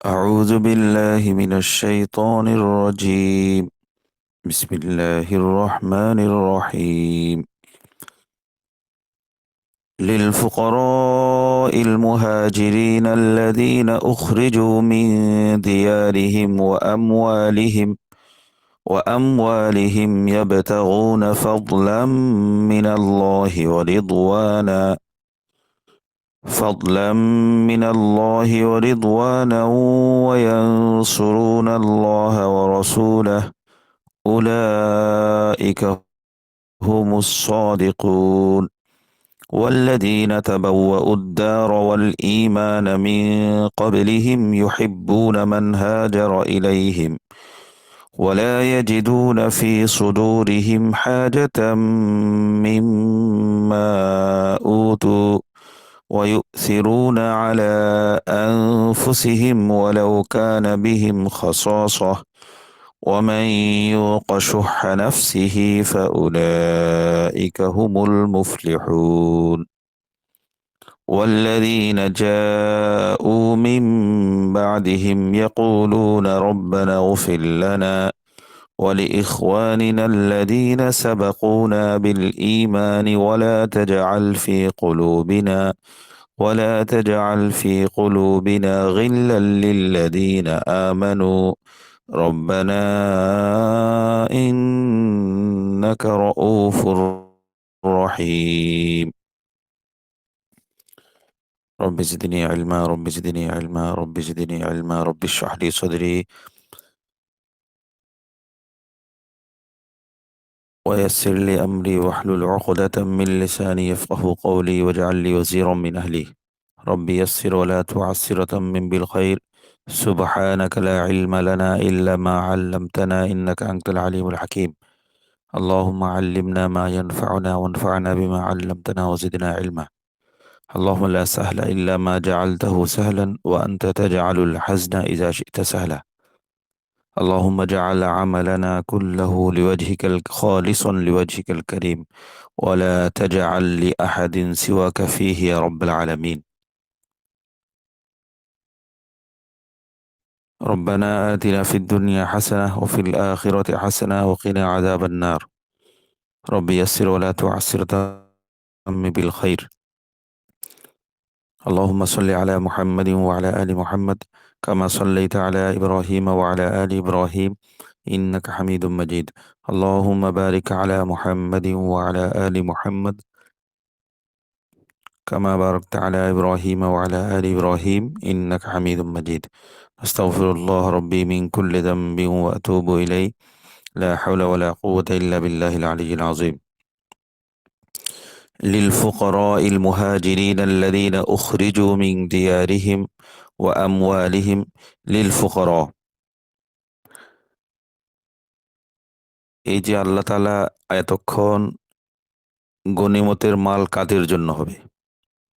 أعوذ بالله من الشيطان الرجيم. بسم الله الرحمن الرحيم. للفقراء المهاجرين الذين أخرجوا من ديارهم وأموالهم يبتغون فضلا من الله ورضوانا وينصرون الله ورسوله. أولئك هم الصادقون. والذين تبوأوا الدار والإيمان من قبلهم يحبون من هاجر إليهم ولا يجدون في صدورهم حاجة مما أوتوا ويؤثرون على أنفسهم ولو كان بهم خصاصة ومن يوق شح نفسه فأولئك هم المفلحون. والذين جاءوا من بعدهم يقولون ربنا اغفر لنا ولإخواننا الذين سبقونا بالإيمان ولا تجعل في قلوبنا غلا للذين آمنوا ربنا إنك رؤوف رحيم. رب زدني علما رب زدني علما رب زدني علما رب اشرح لي صدري ويسر لي أمري واحلل عقدة من لساني يفقه قولي واجعل لي وزيرا من أهلي. ربي يسر ولا تعسر تمم بالخير. سبحانك لا علم لنا إلا ما علمتنا إنك أنت العليم الحكيم. اللهم علمنا ما ينفعنا وانفعنا بما علمتنا وزدنا علما. اللهم لا سهل إلا ما جعلته سهلا وأنت تجعل الحزن إذا شئت سهلا. اللهم اجعل عملنا كله خالصا لوجهك الكريم ولا تجعل لأحد سواك فيه يا رب العالمين. ربنا آتنا في الدنيا حسنة وفي الآخرة حسنة وقنا عذاب النار. رب يسر ولا تعسر تم بالخير. اللهم صل على محمد وعلى آل محمد كما صليت على إبراهيم وعلى آل إبراهيم إنك حميد مجيد. اللهم بارك على محمد وعلى آل محمد كما باركت على إبراهيم وعلى آل إبراهيم إنك حميد مجيد. أستغفر الله ربي من كل ذنب وأتوب إليه. لا حول ولا قوة إلا بالله العلي العظيم. للفقراء المهاجرين الذين أخرجوا من ديارهم وأموالهم. للفقراء এই যে আল্লাহ তাআলা এতক্ষণ গনিমতের মাল কাদের জন্য হবে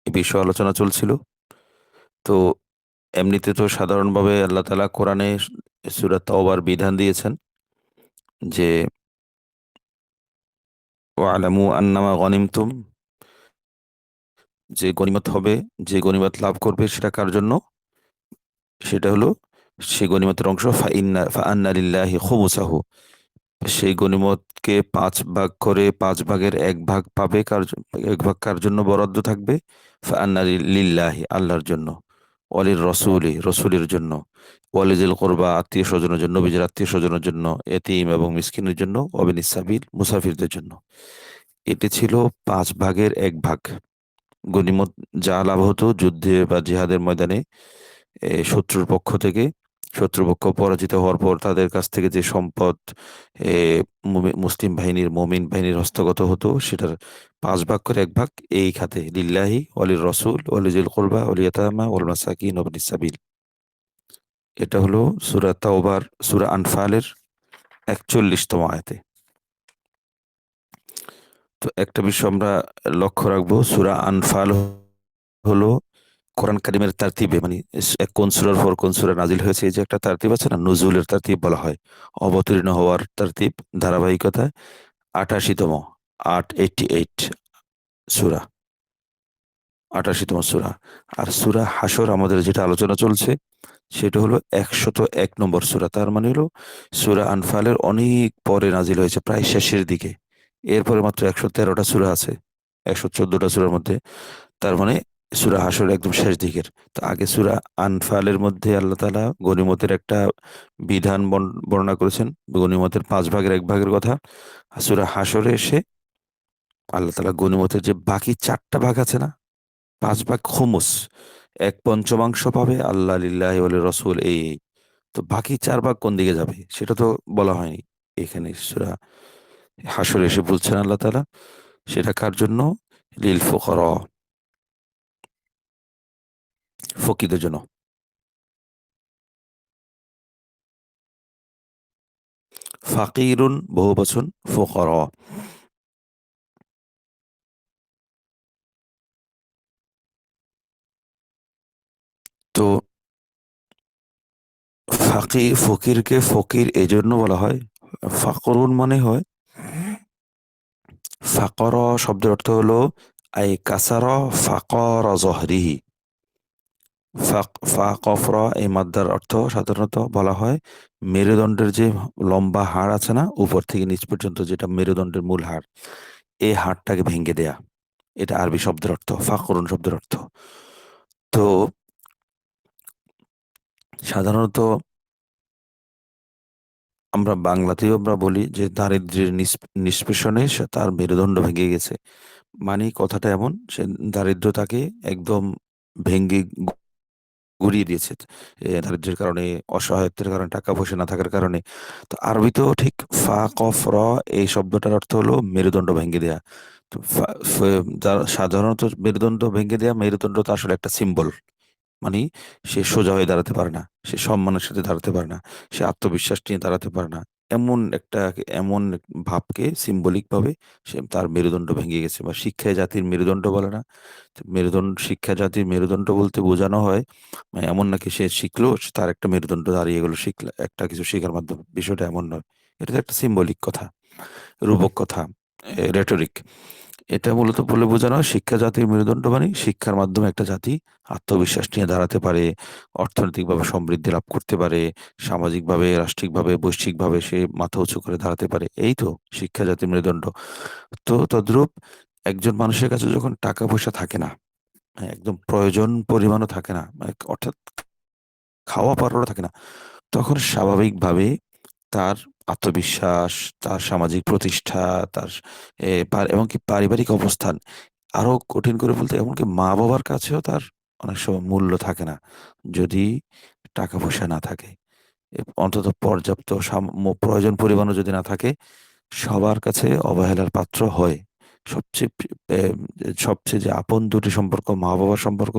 এ বিষয়ে আলোচনা চলছিল। তো এমনিতে তো সাধারণভাবে আল্লাহ তাআলা কোরআনে সূরা তাওবার বিধান দিয়েছেন যে ওয়ালামু আন্নামা গনিমতুম, যে গনিমত হবে, যে গনিমত লাভ করবে সেটা কার জন্য? সেটা হলো সেই গনিমতের অংশ ফাআন্না লিল্লাহি খুমুসাহু। সেই গনিমতকে ৫ ভাগ করে ৫ ভাগের ১ ভাগ পাবে ১ ভাগ কার জন্য বরাদ্দ থাকবে? ফাআন্না লিল্লাহি, আল্লাহর জন্য। ওয়ালির রসুলি, রসুলের জন্য। ওয়ালিযিল কুরবা, আত্মীয়-স্বজনের জন্য, নবীজির আত্মীয়-স্বজনের জন্য, এতিম এবং মিসকিনের জন্য, ওয়াবিনিস সাবিল, মুসাফিরদের জন্য। এটি ছিল ৫ ভাগের ১ ভাগ। গনিমত যা লাভ হতো যুদ্ধে বা জিহাদের ময়দানে শত্রুর পক্ষ থেকে, শত্রুপক্ষ পরাজিত হওয়ার পর তাদের কাছ থেকে যে সম্পদ মুসলিম বাহিনীর, মুমিন বাহিনীর হস্তগত হতো সেটার ৫ ভাগ করে ১ ভাগ এই খাতে লিল্লাহি ওয়ালির রসুল ওয়ালিযিল কুরবা ওয়াল ইয়াতামা ওয়াল মাসাকিন ওয়াবনিস সাবিল। এটা হলো সূরা তাওবার, সূরা আনফালের ৪১তম আয়াতে। তো একটা বিষয় আমরা লক্ষ্য রাখবো, সূরা আনফাল হলো কোরআন কারিমের তারতিবে, মানে কোন সূরার পর কোন সূরা নাজিল হয়েছে এই যে একটা তারতিব আছে না, নুজুলের তারতিব বলা হয়। অবতীর্ণ হওয়ার তারতিব, ধারাবাহিকতায় ৮৮তম, ৮88 সূরা, ৮৮তম সূরা। আর সূরা হাসর আমাদের যেটা আলোচনা চলছে সেটা হলো 101 নম্বর সূরা। তার মানে হলো সূরা আনফালের অনেক পরে নাজিল হয়েছে, প্রায় শেষের দিকে। এরপরে মাত্র 113টা সূরা আছে 114টা সূরার মধ্যে। তার মানে সূরা হাশর একদম শেষ দিকের। তো আগে সূরা আনফালের মধ্যে আল্লাহ তাআলা গনিমতের একটা বিধান বর্ণনা করেছেন। গনিমতের ৫ ভাগের ১ ভাগের কথা। আর সূরা হাশরে এসে আল্লাহ তাআলা গনিমতের যে বাকি ৪ টা ভাগ আছে না? ৫ ভাগ খুমুস, ১/৫ পাবে আল্লাহ লিল্লাহি ওয়া লির-রাসূল এই। তো বাকি ৪ ভাগ কোন দিকে যাবে? সেটা তো বলা হয়নি। এখানে সূরা হাশরে এসে বলছেন আল্লাহ তাআলা, সেটা কার জন্য? লিল ফুকারা, ফকিরদের জন্য। ফাকিরুন বহুবচন, ফুকারা। তো ফকিরকে ফকির এজন্য বলা হয়, ফাকরুন মানে হয়, ফাকর শব্দের অর্থ হলো কাসারা ফাকর জহরিহি। ফা কফ র এই মাদ্দার অর্থ সাধারণত বলা হয় মেরুদণ্ডের যে লম্বা হাড় আছে না, উপর থেকে নিচ পর্যন্ত, যেটা মেরুদণ্ডের মূল হাড়, এই হাড়টাকে ভেঙে দেয়া। এটা আরবি শব্দের অর্থ, ফাকরুন শব্দের অর্থ। তো সাধারণত আমরা বাংলাতেও আমরা বলি যে দারিদ্র্যের নিষ্পেষণে তার মেরুদণ্ড ভেঙে গেছে। মানে কথাটা এমন, সে দারিদ্রতাকে একদম ভেঙে গুঁড়িয়ে দিয়েছে। দারিদ্র্যের কারণে, অসহায়ত্বের কারণে, টাকা-পয়সা না থাকার কারণে। তো আরবিতেও ঠিক ফা, কফ, র এই শব্দটার অর্থ হলো মেরুদণ্ড ভেঙে দেয়া। তো ফা ফে সাধারণত মেরুদণ্ড ভেঙে দেয়া, মেরুদণ্ড তো আসলে একটা সিম্বল। মানি সে সোজা হয়ে দাঁড়াতে পারে না। সে সম্মানের সাথে দাঁড়াতে পারে না। সে আত্মবিশ্বাস নিয়ে দাঁড়াতে পারে না। এমন একটা, এমন ভাবকে সিম্বলিক ভাবে সে তার মেরুদণ্ড ভেঙে গেছে, বা শিক্ষাই জাতির মেরুদণ্ড বলে না? তো শিক্ষা জাতির মেরুদণ্ড বলতে বোঝানো হয় এমন নাকি সে শিখলো, তার একটা মেরুদণ্ড দাঁড়িয়ে গেল একটা কিছু শেখার মাধ্যমে। বিষয়টা এমন নয়। এটা তো একটা সিম্বলিক কথা, রূপক কথা, rhetoric। এটা মূলত বলে বোঝানো হয় শিক্ষা জাতির মেরুদণ্ড মানে শিক্ষার মাধ্যমে একটা জাতি আত্মবিশ্বাস নিয়ে দাঁড়াতে পারে, অর্থনৈতিকভাবে সমৃদ্ধি লাভ করতে পারে, সামাজিকভাবে, রাষ্ট্রিকভাবে, বৈশ্বিকভাবে সে মাথা উঁচু করে দাঁড়াতে পারে। এই তো শিক্ষা জাতির মেরুদণ্ড। তো তদ্রূপ একজন মানুষের কাছে যখন টাকা পয়সা থাকে না, একদম প্রয়োজন পরিমাণও থাকে না, মানে অর্থাৎ খাওয়া পড়ারও থাকে না, তখন স্বাভাবিকভাবে তার আত্মবিশ্বাস, তার সামাজিক প্রতিষ্ঠা, তার এমনকি পারিবারিক অবস্থান, আরো কঠিন করে বলতে এমনকি মা-বাবার কাছেও তার অনেক সময় মূল্য থাকে না, যদি টাকা-পয়সা না থাকে। অন্তত পর্যাপ্ত প্রয়োজন পরিমাণও যদি না থাকে, সবার কাছে অবহেলার পাত্র হয়। সবচেয়ে সবচেয়ে যে আপন ২ টি সম্পর্ক, মা-বাবার সম্পর্ক,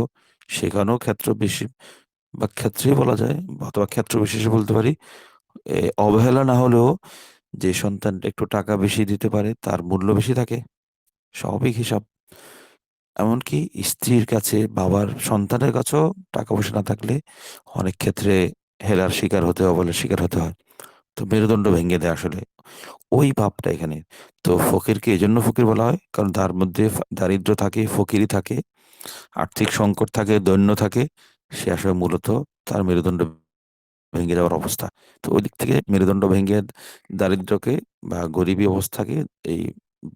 সেখানেও ক্ষেত্র বেশি বা ক্ষেত্রেই বলা যায়, অথবা ক্ষেত্র বিশেষে বলতে পারি, এ অবহেলা না হলেও যে সন্তান একটু টাকা বেশি দিতে পারে তার মূল্য বেশি থাকে। স্বাভাবিক হিসাব। এমনকি স্ত্রীর কাছে, বাবার সন্তানের কাছেও টাকা-পয়সা না থাকলে অনেক ক্ষেত্রে হেলার শিকার হতে হয়, অবহেলার শিকার হতে হয়। তো মেরুদণ্ড ভেঙে দেয় আসলে। ওই ভাবটা এখানে। তো ফকিরকে এজন্য ফকির বলা হয় কারণ তার মধ্যে দারিদ্র্য থাকে, ফকিরি থাকে, আর্থিক সংকট থাকে, দৈন্য থাকে। সে আসলে মূলত তার মেরুদণ্ড ভেঙে যাওয়ার অবস্থা। তো ওই দিক থেকে মেরুদণ্ড ভেঙে দারিদ্র্যকে বা গরিবী অবস্থাকে এই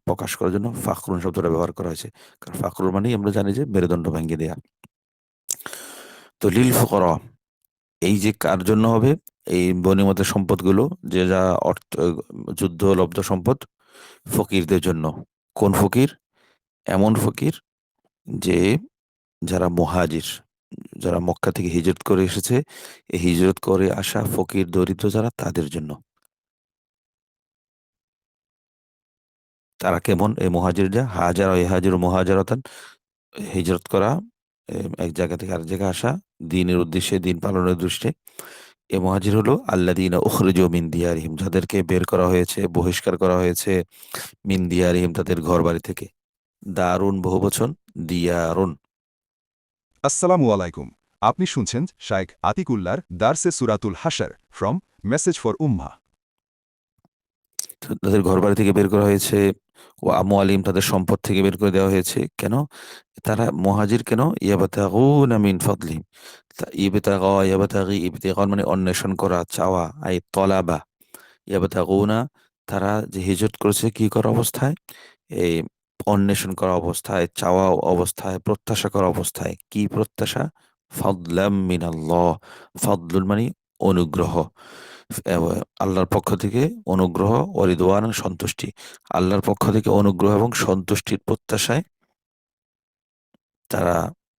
প্রকাশ করার জন্য ফাখরুন শব্দটা ব্যবহার করা হয়েছে। কারণ ফাখরুন মানেই আমরা জানি যে মেরুদণ্ড ভেঙে দেয়া। তো লিল ফুকারা, এই যে কার জন্য হবে? এই গনিমতের সম্পদগুলো, যে যা যুদ্ধলব্ধ সম্পদ, ফকিরদের জন্য। কোন ফকির? এমন ফকির যে যারা মুহাজির, যারা মক্কা থেকে হিজরত করে এসেছে, এই হিজরত করে আসা ফকির দরিদ্র যারা, তাদের জন্য। তারা কেমন? এই মুহাজিররা হাজারা ইহাজিরু মুহাজারাতান, হিজরত করা, এক জায়গা থেকে আরেক জায়গায় আসা, দ্বীনের উদ্দেশ্যে, দ্বীন পালনের দৃষ্টে। এ মুহাজির হলো আল্লাযীনা উখরিজু মিন দিয়ারিহিম, যাদেরকে বের করা হয়েছে, বহিষ্কার করা হয়েছে, মিন দিয়ারিহিম তাদের ঘরবাড়ি থেকে। দারুন বহুবচন, দিয়ারুন। আসসালামু আলাইকুম। আপনি শুনছেন শাইখ আতিকুল্লার দার্সে সুরাতুল হাশর ফ্রম মেসেজ ফর উম্মাহ। তো তাদের ঘরবাড়ি থেকে বের করা হয়েছে, ও আমওয়ালিহিম, তাদের সম্পদ থেকে বের করে দেওয়া হয়েছে। কেন? তারা মুহাজির কেন? ইয়াবতাগুনা মিন ফাদলিহিম। ইবতাগা, ইয়াবতাগি, ইবতিগা মানে অন্বেষণ করা, চাওয়া, আই তলাবা। ইয়াবতাগুনা, তারা যে হিজরত করেছে কি করা অবস্থায়? এই অন্বেষণ করা অবস্থায়, চাওয়া অবস্থায়, প্রত্যাশা করা অবস্থায়। কি প্রত্যাশা? ফাদলাম মিনাল্লাহ। ফাদলুন মানে অনুগ্রহ। আল্লাহর পক্ষ থেকে অনুগ্রহ, রিদওয়ান সন্তুষ্টি। আল্লাহর পক্ষ থেকে অনুগ্রহ এবং সন্তুষ্টির প্রত্যাশায় তারা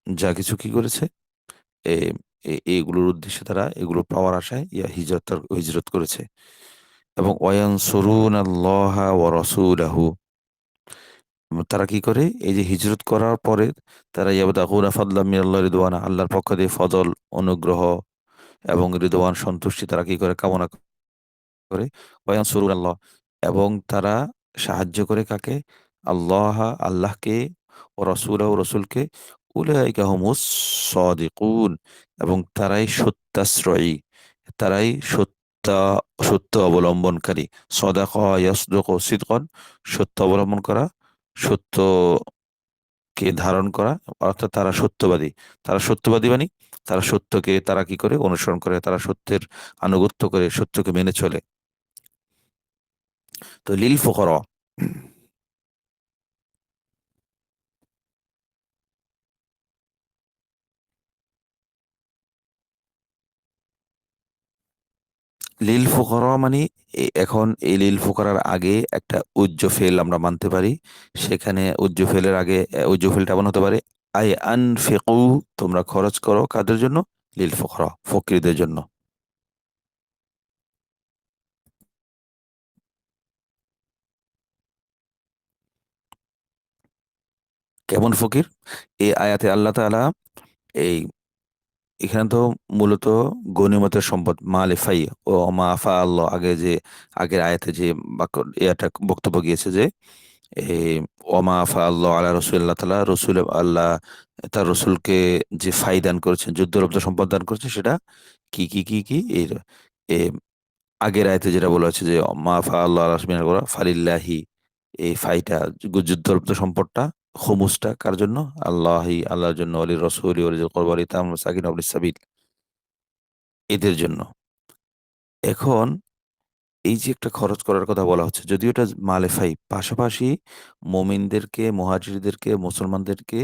যা কিছু কি করেছে, এ- এগুলোর উদ্দেশ্যে তারা এগুলো পাওয়ার আশায় হিজরত করেছে। এবং ওয়ায়ানসুরুন আল্লাহ ওয়া রাসূলাহু, তারা কি করে? এই যে হিজরত করার পরে তারা ইয়াবতাগুনা ফাদলাম মিনাল্লাহ রিদওয়ানা, আল্লাহর পক্ষ থেকে ফজল, অনুগ্রহ এবং রিদওয়ান সন্তুষ্টি তারা কি করে? কামনা করে। ওয়ায়ানসুরুন আল্লাহ, এবং তারা সাহায্য করে কাকে? আল্লাহ, আল্লাহকে, ও রাসূলাহু, রাসূলকে। উলাইকা হুমুস সাদিকুন, এবং তারাই সত্যাশ্রয়ী, তারাই সত্য অবলম্বনকারী। সদাকা ইয়াসদুকু সিদকান, সত্য অবলম্বন করা, সত্যকে ধারণ করা, অর্থাৎ তারা সত্যবাদী। তারা সত্যবাদী মানে তারা সত্যকে তারা কি করে? অনুসরণ করে, তারা সত্যের আনুগত্য করে, সত্যকে মেনে চলে। তো লিল ফুকারা, লিল ফুকারা মানে এখন এই লিল ফুকারার আগে একটা উজ্জ ফেল আমরা মানতে পারি। সেখানে উজ্জ ফেলের আগে উজ্জ ফেলটা এমন হতে পারে, আই আনফিকু, তোমরা খরচ করো কাদের জন্য? লিল ফুকারা, ফকিরদের জন্য। কেমন ফকির? এই আয়াতে আল্লাহ তাআলা এই এখানে তো মূলত গনিমতের সম্পদ মালিফাই ও মা আফা আল্লাহ, আগে যে আগের আয়াতে যে বাক্য এটা বক্তব্য গিয়েছে যে এই ওমা আফা আল্লাহ আলা রসুল্লাহ তালা, রসুল আল্লাহ তার রসুলকে যে ফাই দান করেছেন, যুদ্ধরপ্ত সম্পদ দান করেছেন, সেটা কি কি কি কি এর এ, আগের আয়াতে যেটা বলা হচ্ছে যে মা আফা আল্লাহ রাসমিনাল করা ফালিল্লাহি, এই ফাইটা যুদ্ধরপ্ত সম্পদটা, খুমুসটা কার জন্য? আল্লাহি, আল্লাহর জন্য, অলি রসুল, অলি করবা, অলি তাম সাকিন, অলি সাবিল, এদের জন্য। এখন এই যে একটা খরচ করার কথা বলা হচ্ছে, যদিও এটা মালেফাই, পাশাপাশি মুমিনদেরকে, মুহাজিরদেরকে, মুসলমানদেরকে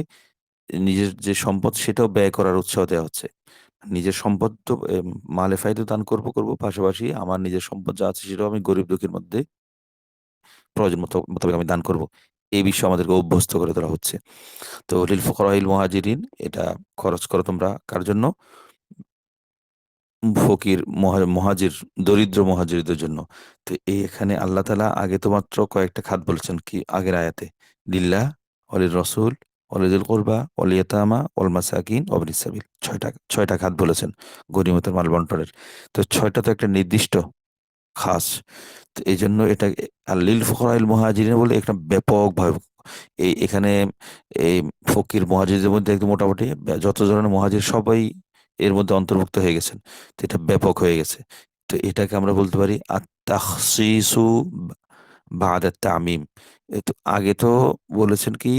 নিজের যে সম্পদ সেটাও ব্যয় করার উৎসাহ দেওয়া হচ্ছে। নিজের সম্পদ তো মালেফাই তো দান করব, পাশাপাশি আমার নিজের সম্পদ যা আছে সেটাও আমি গরিব দুঃখীর মধ্যে প্রয়োজন মোতাবেক আমি দান করব। এই বিষয়ে আমাদেরকে অভ্যস্ত করে তোলা হচ্ছে। তো লিল ফুকারাইল মুহাজিরিন, এটা খরচ করো তোমরা কার জন্য? ফকির, মহাজির, দরিদ্র মহাজিরদের জন্য। তো এই এখানে আল্লাহ তাআলা আগে তো মাত্র কয়েকটা খাত বলেছেন কি আগের আয়াতে? লিল্লাহ, ওয়ালির রসুল, ওয়ালিযিল কুরবা, ওয়াল ইয়াতামা, ওয়াল মাসাকিন, ওয়াবনিস সাবিল। ৬টা খাত বলেছেন গনিমতের মাল বন্টনের। তো ৬টা তো একটা নির্দিষ্ট খাস। তো এইজন্য এটা আর লিল ফুকারাইল মুহাজিরিন বলে একটা ব্যাপকভাবে এখানে এই ফকির মুহাজিরদের মধ্যে একদম মোটামুটি যত ধরনের মুহাজির সবাই এর মধ্যে অন্তর্ভুক্ত হয়ে গেছেন। তো এটা ব্যাপক হয়ে গেছে। তো এটাকে আমরা বলতে পারি আত-তাখসিসু বা'দা তামিম। তো আগে তো বলেছেন কি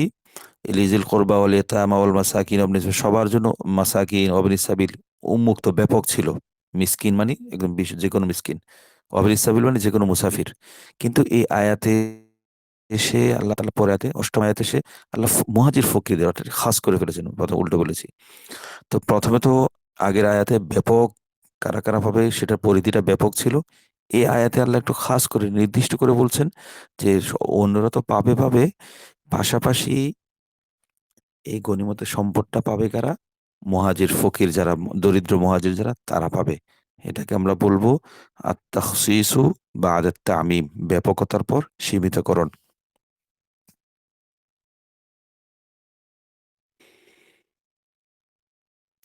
লিজিল কোরবা ওয়াল ইয়াতামা ওয়াল মাসাকিন ওয়াবনিস সাবিল, সবার জন্য মাসাকিন ওয়াবনিস সাবিল উন্মুক্ত ব্যাপক ছিল। মিসকিন মানে একদম যে কোনো মিসকিন, ওয়াবনিস সাবিল মানে যে কোনো মুসাফির। কিন্তু এই আয়াতে এসে আল্লাহ তাআলা পরে আয়াতে, অষ্টম আয়াতে এসে আল্লাহ মুহাজির ফকিরদের অর্থাৎ খাস করে ফেলেছেন। কথা উল্টো বলেছি। তো প্রথমে তো আগের আয়াতে ব্যাপক কারা ভাবে সেটার পরিধিটা ব্যাপক ছিল। এই আয়াতে আল্লাহ একটু খাস করে নির্দিষ্ট করে বলছেন যে অন্যরা তো পাবে, পাশাপাশি এই গনিমতের সম্পদটা পাবে কারা? মুহাজির ফকির যারা, দরিদ্র মুহাজির যারা, তারা পাবে। এটাকে আমরা বলবো আত-তাখসিসু বা'দা তামিম, ব্যাপকতার পর সীমিতকরণ।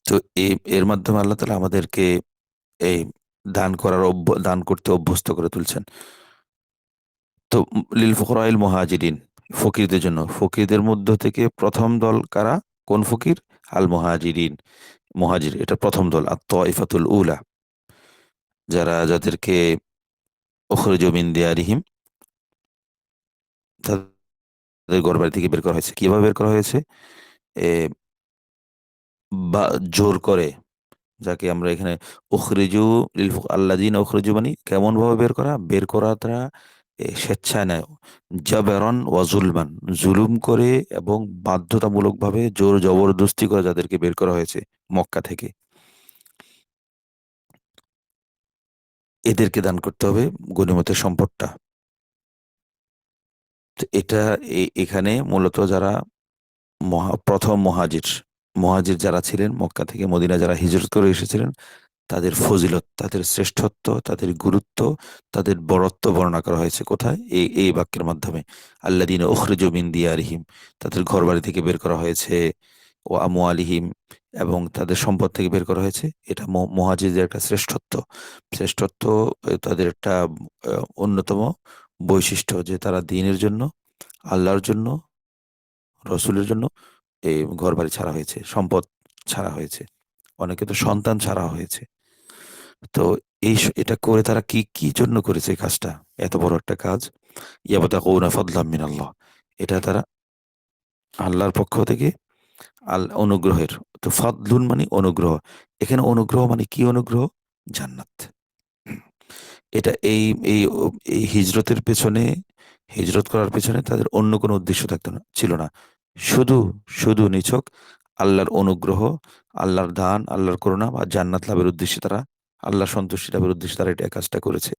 তো এর মাধ্যমে আল্লাহ তাআলা আমাদেরকে এই দান করতে অভ্যস্ত করে তুলছেন। তো লিল ফুকারাইল মুহাজিরিন, ফকিরদের জন্য। ফকিরদের মধ্য থেকে প্রথম দল কারা? কোন ফকির? আল মুহাজিরিন, মুহাজির, এটা প্রথম দল। আত-তাইফাতুল উলা, যাদেরকে উখরিজু মিন দিয়ারিহিম, ঘরবাড়ি থেকে বের করা হয়েছে। কিভাবে বের করা হয়েছে? এ বা জোর করে, যাকে আমরা এখানে উখরিজু আল্লাযীনা উখরিজু মানে কেমন ভাবে বের করা? বের করা তারা স্বেচ্ছায় নয়। জাবরান ওয়া যুলমান, জুলুম করে এবং বাধ্যতামূলকভাবে জোর জবরদস্তি করে যাদেরকে বের করা হয়েছে মক্কা থেকে। এদেরকে দান করতে হবে গনিমতের সম্পদটা। তো এটা এখানে মূলত যারা প্রথম মুহাজির যারা ছিলেন মক্কা থেকে মদিনায় যারা হিজরত করে এসেছিলেন, তাদের ফজিলত, তাদের শ্রেষ্ঠত্ব, তাদের গুরুত্ব, তাদের বড়ত্ব বর্ণনা করা হয়েছে কোথায়? এই বাক্যের মাধ্যমে। আল্লাযীনা উখরিজু মিন দিয়ারিহিম, তাদের ঘরবাড়ি থেকে বের করা হয়েছে, ও আমওয়ালিহিম, এবং তাদের সম্পদ থেকে বের করা হয়েছে। এটা মুহাজিরদের একটা শ্রেষ্ঠত্ব, তাদের একটা অন্যতম বৈশিষ্ট্য যে তারা দ্বীনের জন্য, আল্লাহর জন্য, রসুলের জন্য এই ঘরবাড়ি ছাড়া হয়েছে, সম্পদ ছাড়া হয়েছে, অনেকে তো সন্তান ছাড়া হয়েছে। তো এটা করে তারা কি জন্য করেছে এই কাজটা? এত বড় একটা কাজ। ইয়াবতাগুনা ফাদলাম মিনাল্লাহ। এটা তারা আল্লাহর পক্ষ থেকে অনুগ্রহের। তো ফাদলুন মানে অনুগ্রহ। এখানে অনুগ্রহ মানে কি অনুগ্রহ? জান্নাত। এটা এই হিজরতের পেছনে, হিজরত করার পেছনে তাদের অন্য কোনো উদ্দেশ্য ছিল না। শুধু, শুধু নিছক আল্লাহর অনুগ্রহ, আল্লাহর দান, আল্লাহর করুণা বা জান্নাত লাভের উদ্দেশ্যে তারা, আল্লাহর সন্তুষ্টি লাভের উদ্দেশ্যে তারা এটা কাজটা করেছে।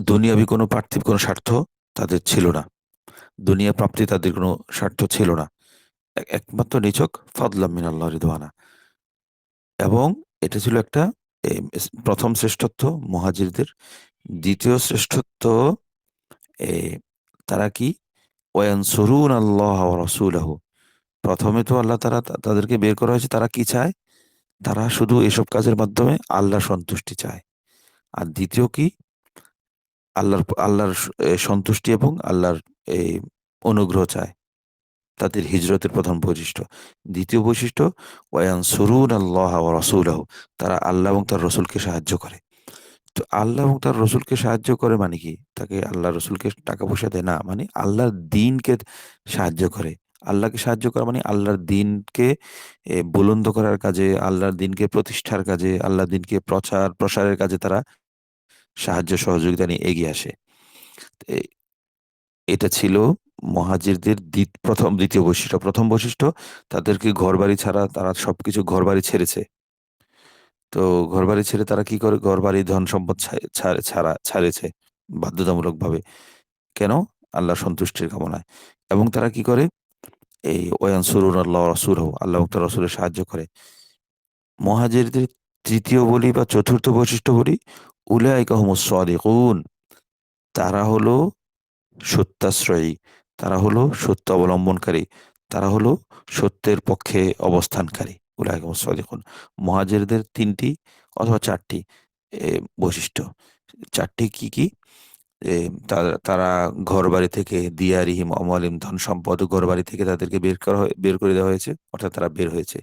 দুনিয়াবি কোনো পার্থিব কোনো স্বার্থ তাদের ছিল না। দুনিয়া প্রাপ্তি তাদের কোনো স্বার্থ ছিল না। একমাত্র নিছক ফাদলাম মিনাল্লাহ রিদওয়ানা। এবং এটা ছিল একটা প্রথম শ্রেষ্ঠত্ব মুহাজিরদের। দ্বিতীয় শ্রেষ্ঠত্ব, এ তারা কি? ওয়ায়ানসুরুনাল্লাহ ওয়া রাসূলাহু। প্রথমে তো আল্লাহ তারা তাদেরকে বের করা হয়েছে, তারা কি চায়? তারা শুধু এসব কাজের মাধ্যমে আল্লাহর সন্তুষ্টি চায়। আর দ্বিতীয় কি? আল্লাহর সন্তুষ্টি এবং আল্লাহর এই অনুগ্রহ চায়। তাদের হিজরতের প্রধান বৈশিষ্ট্য। দ্বিতীয় বৈশিষ্ট্য, ওয়ায়ানসুরুনাল্লাহা ওয়া রাসূলাহু। তারা আল্লাহ এবং তার রাসূলকে সাহায্য করে। তো আল্লাহ এবং তার রাসূলকে সাহায্য করে মানে কি? তাকে আল্লাহ রাসূলকে টাকা পয়সা দেয় না। মানে আল্লাহর দ্বীনকে সাহায্য করে। আল্লাহকে সাহায্য করা মানে আল্লাহর দ্বীনকে বুলন্দ করার কাজে, আল্লাহর দ্বীনকে প্রতিষ্ঠার কাজে, আল্লাহর দ্বীনকে প্রসারের কাজে তারা সাহায্য সহযোগিতা নিয়ে এগিয়ে আসে। এ এটা ছিল মুহাজিরদের দ্বিতীয় বৈশিষ্ট্য। প্রথম বৈশিষ্ট্য, তাদেরকে ঘরবাড়ি ছাড়া, তারা সবকিছু ঘরবাড়ি ছেড়েছে। তো ঘরবাড়ি ছেড়ে তারা কি করে? ঘরবাড়ি, ধন-সম্পদ ছাড়েছে বাধ্যতামূলকভাবে। কেন? আল্লাহর সন্তুষ্টির কামনায়। এবং তারা কি করে? এই ওয়ায়ানসুরুনাল্লাহ ওয়া রাসূলাহু, আল্লাহ এবং তার রাসূলের সাহায্য করে। মুহাজিরদের তৃতীয় বলি বা চতুর্থ বৈশিষ্ট্য বলি, উলাইকা হুমুস সাদিকুন। তারা হলো সত্যাশ্রয়ী, তারা হলো সত্য অবলম্বনকারী, তারা হলো সত্যের পক্ষে অবস্থানকারী। উলাইকা হুমুস সাদিকুন। মুহাজিরদের ৩ টি অথবা ৪ টি এ বৈশিষ্ট্য। ৪ টি কি? তারা ঘরবাড়ি থেকে দিয়ারিহিম আমওয়ালিহিম, ধন সম্পদ ও ঘরবাড়ি থেকে তাদেরকে বের করে দেওয়া হয়েছে। অর্থাৎ তারা বের হয়েছে।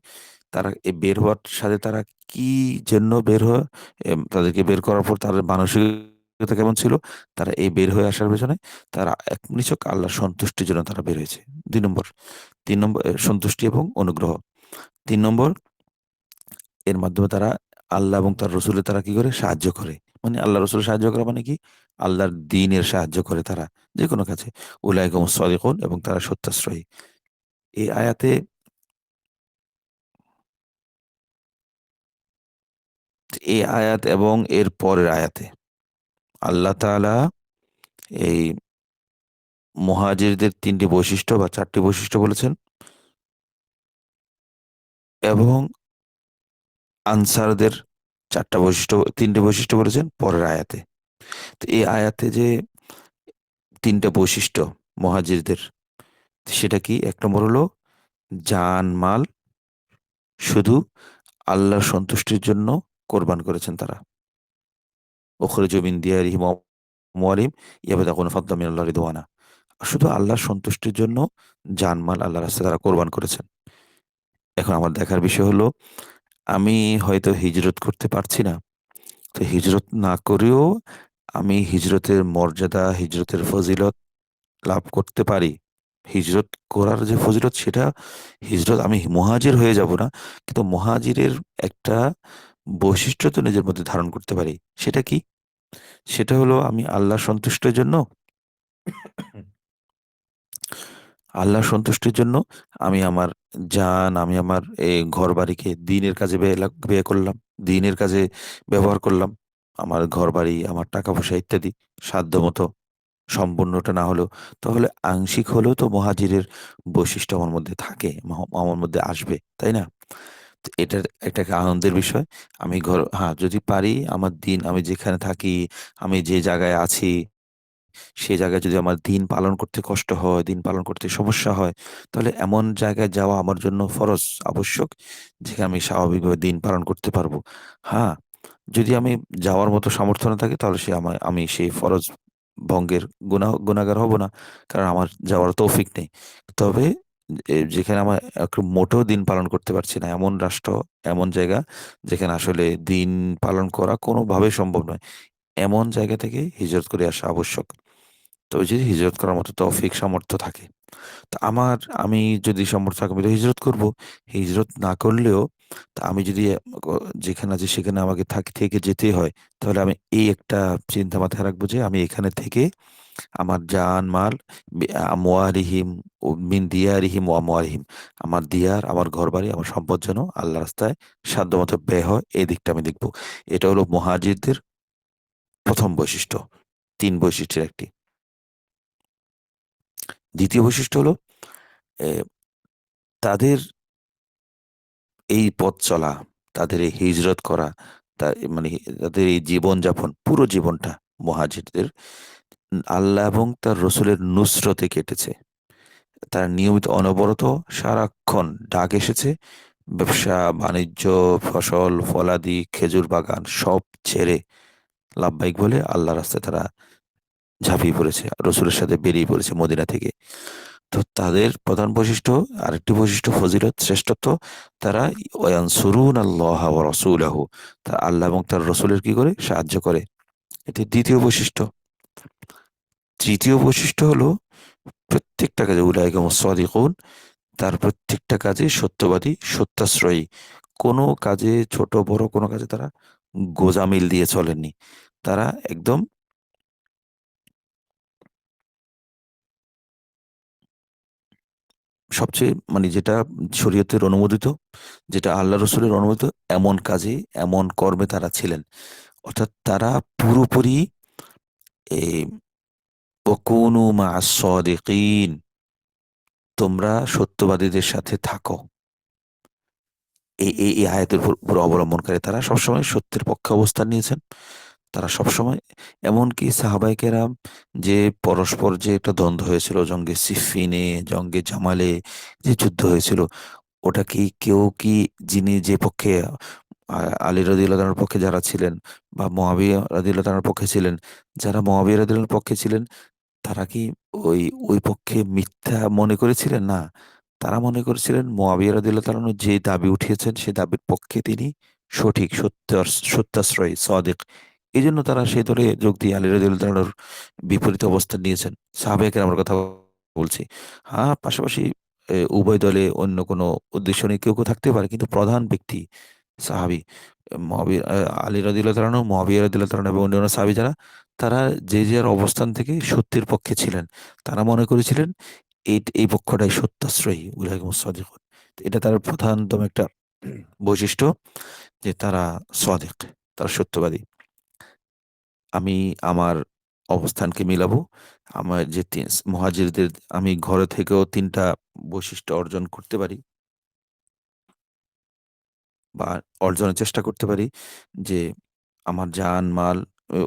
তারা এই বের হওয়ার সাথে তারা কি জন্য বের হয়? তাদেরকে বের করার পর তাদের মানসিকতা কেমন ছিল? তারা এই বের হয়ে আসার পেছনে তারা নিছক আল্লাহর সন্তুষ্টির জন্য তারা বের হয়েছে। ২ নম্বর, ৩ নম্বর সন্তুষ্টি এবং অনুগ্রহ। ৩ নম্বর, এর মাধ্যমে তারা আল্লাহ এবং তার রসুলের তারা কি করে? সাহায্য করে। মানে আল্লাহ রসুলের সাহায্য করা মানে কি? আল্লাহর দ্বীনের সাহায্য করে তারা যেকোনো কাজে। উলাইকা হুমুস সাদিকুন, এবং তারা সত্যাশ্রয়ী। এই আয়াতে, এই আয়াত এবং এর পরের আয়াতে আল্লাহ তাআলা এই মুহাজিরদের ৩ টি বৈশিষ্ট্য বা ৪ টি বৈশিষ্ট্য বলেছেন, এবং আনসারদের ৪ টা বৈশিষ্ট্য, ৩ টি বৈশিষ্ট্য বলেছেন পরের আয়াতে। তো এই আয়াতে যে ৩ টা বৈশিষ্ট্য মুহাজিরদের, সেটা কি? ১ নম্বর হলো জান-মাল শুধু আল্লাহর সন্তুষ্টির জন্য কোরবান করেছেন তারা। উখরিজু মিন দিয়ারিহিম ওয়া আমওয়ালিহিম ইয়াবতাগুনা ফাদলাম মিনাল্লাহি রিদওয়ানা। শুধু আল্লাহর সন্তুষ্টির জন্য জান-মাল আল্লাহর রাস্তায় তারা কোরবান করেছেন। এখন আমার দেখার বিষয় হলো, আমি হয়তো হিজরত করতে পারছি না। তো হিজরত না করেও আমি হিজরতের মর্যাদা, হিজরতের ফজিলত লাভ করতে পারি, হিজরত করার যে ফজিলত সেটা, হিজরত আমি মুহাজির হয়ে যাব না, কিন্তু মুহাজিরের একটা বৈশিষ্ট্য তো নিজের মধ্যে ধারণ করতে পারি। সেটা কি? সেটা হলো আমি আল্লাহ সন্তুষ্টের জন্য, আল্লাহ সন্তুষ্টির জন্য আমি আমার আমি আমার ঘর বাড়িকে দিনের কাজে ব্যয় করলাম, দিনের কাজে ব্যবহার করলাম। আমার ঘর বাড়ি, আমার টাকা পয়সা ইত্যাদি সাধ্য মতো, সম্পূর্ণটা না হলেও তাহলে আংশিক হলেও তো মুহাজিরের বৈশিষ্ট্য আমার মধ্যে থাকে, আমার মধ্যে আসবে, তাই না? তো এটার একটা আনন্দের বিষয়। আমি হ্যাঁ, যদি পারি আমার দিন, আমি যেখানে থাকি, আমি যে জায়গায় আছি, সে জায়গায় যদি আমার দিন পালন করতে কষ্ট হয়, দিন পালন করতে সমস্যা হয়, তাহলে এমন জায়গায় যাওয়া আমার জন্য ফরজ, আবশ্যক, যেখানে আমি স্বাভাবিকভাবে দিন পালন করতে পারবো। হ্যাঁ, যদি আমি যাওয়ার মতো সামর্থ্য না থাকে তাহলে আমি সেই ফরজ ভঙ্গের গুনাহগার হব না, কারণ আমার যাওয়ার তৌফিক নেই। তবে যেখানে আমার মোটেও দিন পালন করতে পারছি না, এমন রাষ্ট্র, এমন জায়গা যেখানে আসলে দিন পালন করা কোনোভাবেই সম্ভব নয়, এমন জায়গা থেকে হিজরত করে আসা আবশ্যক। তো ওই যে হিজরত করার মতো তৌফিক সামর্থ্য থাকে। তো আমি যদি সামর্থ্য থাকে আমি তো হিজরত করব। হিজরত না করলেও তা আমি যদি যেখানে আছি সেখানে আমাকে থেকে যেতেই হয়, তাহলে আমি এই একটা চিন্তা মাথায় রাখবো যে আমি এখানে থেকে আমার জান-মাল আমওয়ালিহিম মিন দিয়ারিহিম ওয়া আমওয়ালিহিম, আমার দিয়ার, আমার ঘরবাড়ি, আমার সম্পদ যেন আল্লাহর রাস্তায় সাধ্যমতো ব্যয় হয়, এই দিকটা আমি দেখব। এটা হলো মুহাজিরদের ১ম বৈশিষ্ট্য। ৩ বৈশিষ্ট্যের একটি। ২য় বৈশিষ্ট্য হলো এ তাদের এই পথ চলা, তাদের এই হিজরত করা, তা মানে তাদের এই জীবনযাপন, পুরো জীবনটা মুহাজিরদের আল্লাহ এবং তার রসুলের নুসরতে কেটেছে। তারা নিয়মিত অনবরত সারাক্ষণ ডাক এসেছে। ব্যবসা, বাণিজ্য, ফসল, ফলাদি, খেজুর বাগান সব ছেড়ে লাব্বাইক বলে আল্লাহর রাস্তায় তারা ঝাঁপিয়ে পড়েছে। রসুলের সাথে বেরিয়ে পড়েছে মদিনা থেকে। তো তাদের প্রধান বৈশিষ্ট্য, আরেকটি বৈশিষ্ট্য ফজিলত, শ্রেষ্ঠত্ব, তারা ওয়ানসুরুনাল্লাহ ওয়া রাসূলাহু, তা আল্লাহ এবং তার রসুলের কি করে? সাহায্য করে। এটি ২য় বৈশিষ্ট্য। ৩য় বৈশিষ্ট্য হলো প্রত্যেকটা কাজে উলাইকা হুমুস সাদিকুন, তার প্রত্যেকটা কাজে সত্যবাদী, সত্যাশ্রয়ী। কোনো কাজে ছোট বড় কোনো কাজে তারা গোঁজামিল দিয়ে চলেননি। তারা একদম সবচেয়ে যেটা শরীয়তের অনুমোদিত, যেটা আল্লাহ রসুলের অনুমোদিত, এমন কাজে, এমন কর্মে তারা ছিলেন। অর্থাৎ তারা পুরোপুরি এই ওয়াকুনু মা'আস সাদিকিন, তোমরা সত্যবাদীদের সাথে থাকো। এই আয়াতের উপর অবলম্বনকারী তারা সবসময় সত্যের পক্ষে অবস্থান নিয়েছেন। তারা সবসময়, এমনকি সাহাবায়ে কেরাম, যে পরস্পর যে একটা দ্বন্দ্ব হয়েছিল জঙ্গে সিফফিনে, জঙ্গে জামালে, যে যুদ্ধ হয়েছিল, ওটা কি কেউ কি, যিনি যে পক্ষে আলী রাদিয়াল্লাহু তাআলার পক্ষে যারা ছিলেন বা মুআবিয়া রাদিয়াল্লাহু তাআলার পক্ষে ছিলেন, যারা মুআবিয়া রাদিয়াল্লাহুর পক্ষে ছিলেন, তারা কি ওই ওই পক্ষে মিথ্যা মনে করেছিলেন? না। তারা মনে করেছিলেন মুআবিয়া রাদিয়াল্লাহু তাআলা আনহু যে দাবি উঠিয়েছেন সে দাবির পক্ষে তিনি সঠিক, সত্যাশ্রয়ী, সাদিক। এজন্য তারা সেই দলে যোগ দিয়ে আলী রাদিয়াল্লাহু তাআলার বিপরীতে অবস্থান নিয়েছেন। সাহাবায়ে কেরামের কথা বলছি। হ্যাঁ, পাশাপাশি উভয় দলে অন্য কোনো উদ্দেশ্য নিয়ে কেউ থাকতে পারে। কিন্তু প্রধান ব্যক্তি সাহাবী মুআবিয়া, আলী রাদিয়াল্লাহু তাআলা আনহু, মুআবিয়া রাদিয়াল্লাহু তাআলা এবং অন্যান্য সাহাবী যারা, তারা যে যার অবস্থান থেকে সত্যের পক্ষে ছিলেন। তারা মনে করেছিলেন এই পক্ষটাই সত্যাশ্রয়ী, উলাইকুমুস সাদিকুন। এটা তার প্রধানতম একটা বৈশিষ্ট্য, যে তারা সাদিক, তারা সত্যবাদী। আমি আমার অবস্থানকে মিলাবো। আমার যে মুহাজিরদের আমি ঘরে থেকেও ৩ টা বৈশিষ্ট্য অর্জন করতে পারি বা অর্জনের চেষ্টা করতে পারি, যে আমার জান-মাল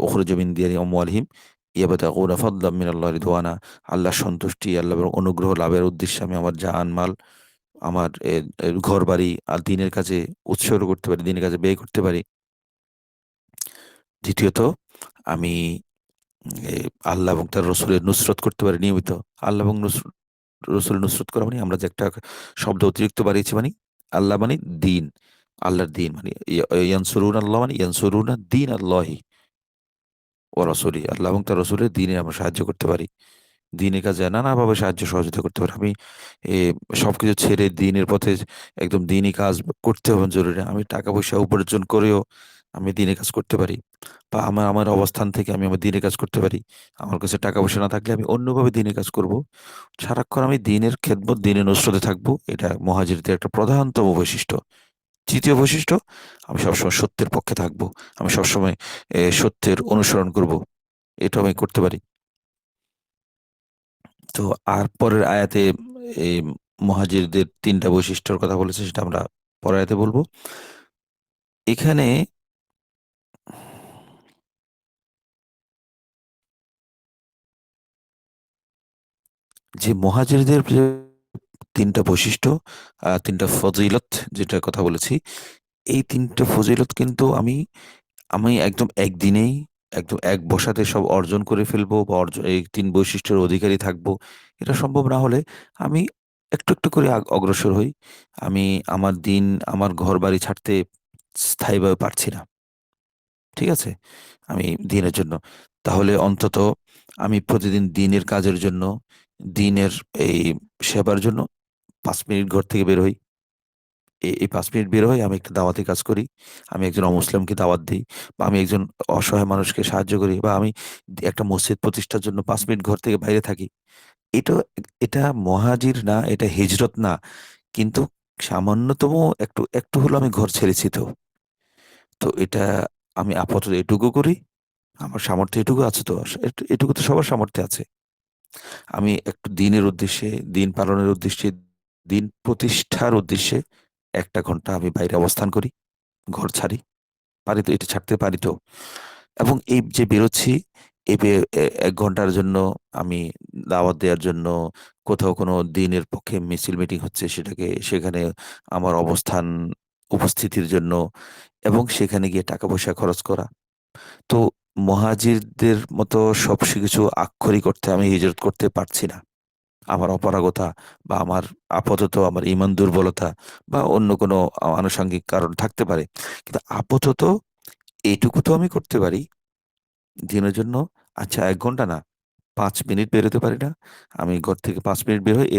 উখরিজু মিন দিয়ারি আমওয়ালিহিম ইয়াবতাগুনা ফাদলাম মিনাল্লাহি রিদওয়ানা, আল্লাহর সন্তুষ্টি, আল্লাহর অনুগ্রহ লাভের উদ্দেশ্যে আমি আমার জান-মাল, আমার ঘরবাড়ি আর দ্বীনের কাজে উৎসর্গ করতে পারি, দ্বীনের কাজে ব্যয় করতে পারি। দ্বিতীয়ত, আমি এ আল্লাহ এবং তার রসুলের নুসরত করতে পারি নিয়মিত। আল্লাহ এবং রসুলের নুসরত করা মানে, আমরা যে একটা শব্দ অতিরিক্ত বাড়িয়েছি আল্লাহ মানে দ্বীন, আল্লাহর দ্বীন মানে ইয়ানসুরুনাল্লাহ মানে ইয়ানসুরুনা দ্বীন আল্লাহি ওয়া রাসূলিহি, আল্লাহ এবং তার রসুলের দ্বীনে আমরা সাহায্য করতে পারি। দিনের কাজে নানাভাবে সাহায্য সহযোগিতা করতে পারি। আমি এ সবকিছু ছেড়ে দিনের পথে একদম দিনই কাজ করতে হবে জরুরি না। আমি টাকা পয়সা উপার্জন করেও আমি দিনের কাজ করতে পারি। বা আমার আমার অবস্থান থেকে আমি আমার দিনের কাজ করতে পারি। আমার কাছে টাকা পয়সা না থাকলে আমি অন্যভাবে দিনের কাজ করব। সারাক্ষণ আমি দিনের খেদমত, দিনের নুসরতে থাকবো। এটা মুহাজিরদের একটা প্রধানতম বৈশিষ্ট্য। তৃতীয় বৈশিষ্ট্য, আমি সবসময় সত্যের পক্ষে থাকবো। আমি সবসময় সত্যের অনুসরণ করব। এটা আমি করতে পারি। তো আর পরের আয়াতে এই মুহাজিরদের ৩ টা বৈশিষ্ট্যের কথা বলেছে, সেটা আমরা পরের আয়াতে বলব। এখানে যে মুহাজিরদের যে ৩ টা বৈশিষ্ট্য, ৩ টা ফজিলত যেটার কথা বলেছি, এই ৩ টা ফজিলত কিন্তু আমি আমি একদম একদিনেই একদম এক বসাতে সব অর্জন করে ফেলবো বা এই ৩ বৈশিষ্ট্যের অধিকারী থাকবো। এটা সম্ভব না হলে আমি একটু, একটু করে অগ্রসর হই। আমি আমার দিন, আমার ঘরবাড়ি ছাড়তে স্থায়ীভাবে পারছি না। ঠিক আছে? আমি দিনের জন্য। তাহলে অন্তত আমি প্রতিদিন দিনের কাজের জন্য, দিনের এই সেবার জন্য ৫ মিনিট ঘর থেকে বের হই। এই ৫ মিনিট বের হই, আমি একটা দাওয়াতি কাজ করি। আমি একজন অমুসলিমকে দাওয়াত দেই, বা আমি একজন অসহায় মানুষকে সাহায্য করি, বা আমি একটা মসজিদ প্রতিষ্ঠার জন্য ৫ মিনিট ঘর থেকে বাইরে থাকি। এটা এটা মুহাজির না, এটা হিজরত না। কিন্তু সামান্যতম একটু, একটু হলেও আমি ঘর ছেড়েছি তো। তো এটা আমি আপাতত এটুকু করি। আমার সামর্থ্য এটুকু আছে তো। এটুকু তো সবার সামর্থ্যে আছে। আমি একটু দিনের উদ্দেশ্যে, দিন পালনের উদ্দেশ্যে, দিন প্রতিষ্ঠার উদ্দেশ্যে ১ টা ঘন্টা আমি বাইরে অবস্থান করি। ঘর ছাড়ি। পারি তো, এটা ছাড়তে পারি তো। এবং এই যে বেরোচ্ছি, এই ১ ঘন্টার জন্য আমি দাওয়াত দেওয়ার জন্য, কোথাও কোনো দিনের পক্ষে মিছিল মিটিং হচ্ছে সেখানে আমার অবস্থান, উপস্থিতির জন্য, এবং সেখানে গিয়ে টাকা পয়সা খরচ করা। তো মুহাজিরদের মতো সবকিছু আক্ষরিক অর্থে আমি হিজরত করতে পারছি না। আমার অপারগতা, বা আমার আপাতত আমার ঈমান দুর্বলতা, বা অন্য কোনো আনুষঙ্গিক কারণ থাকতে পারে। কিন্তু আপাতত এইটুকু তো আমি করতে পারি দিনের জন্য। আচ্ছা, ১ ঘন্টা না, ৫ মিনিট বেরোতে পারি না? আমি ঘর থেকে ৫ মিনিট বের হই।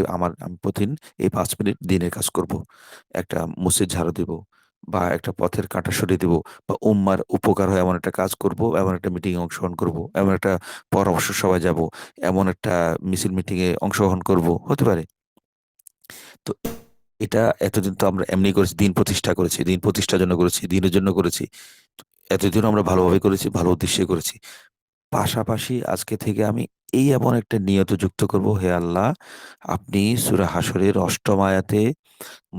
আমি প্রতিদিন এই ৫ মিনিট দিনের কাজ করব। একটা মসজিদ ঝাড়ু দিব, বা একটা পথের কাঁটা সরিয়ে দিব, বা উম্মার উপকার হয় এমন একটা কাজ করব, এমন একটা মিটিং এ অংশগ্রহণ করব, এমন একটা পরামর্শ সভায় যাব, এমন একটা মিছিল মিটিং এ অংশগ্রহণ করব। হতে পারে। তো এটা এতদিন তো আমরা এমনি করেছি, দিন প্রতিষ্ঠা করেছি। দিন প্রতিষ্ঠার জন্য করেছি, দিনের জন্য করেছি। এতদিন আমরা ভালোভাবে করেছি, ভালো উদ্দেশ্যে করেছি। পাশাপাশি আজকে থেকে আমি এই এমন একটা নিয়ত যুক্ত করব, হে আল্লাহ, আপনি সূরা হাশরের ৮ম আয়াতে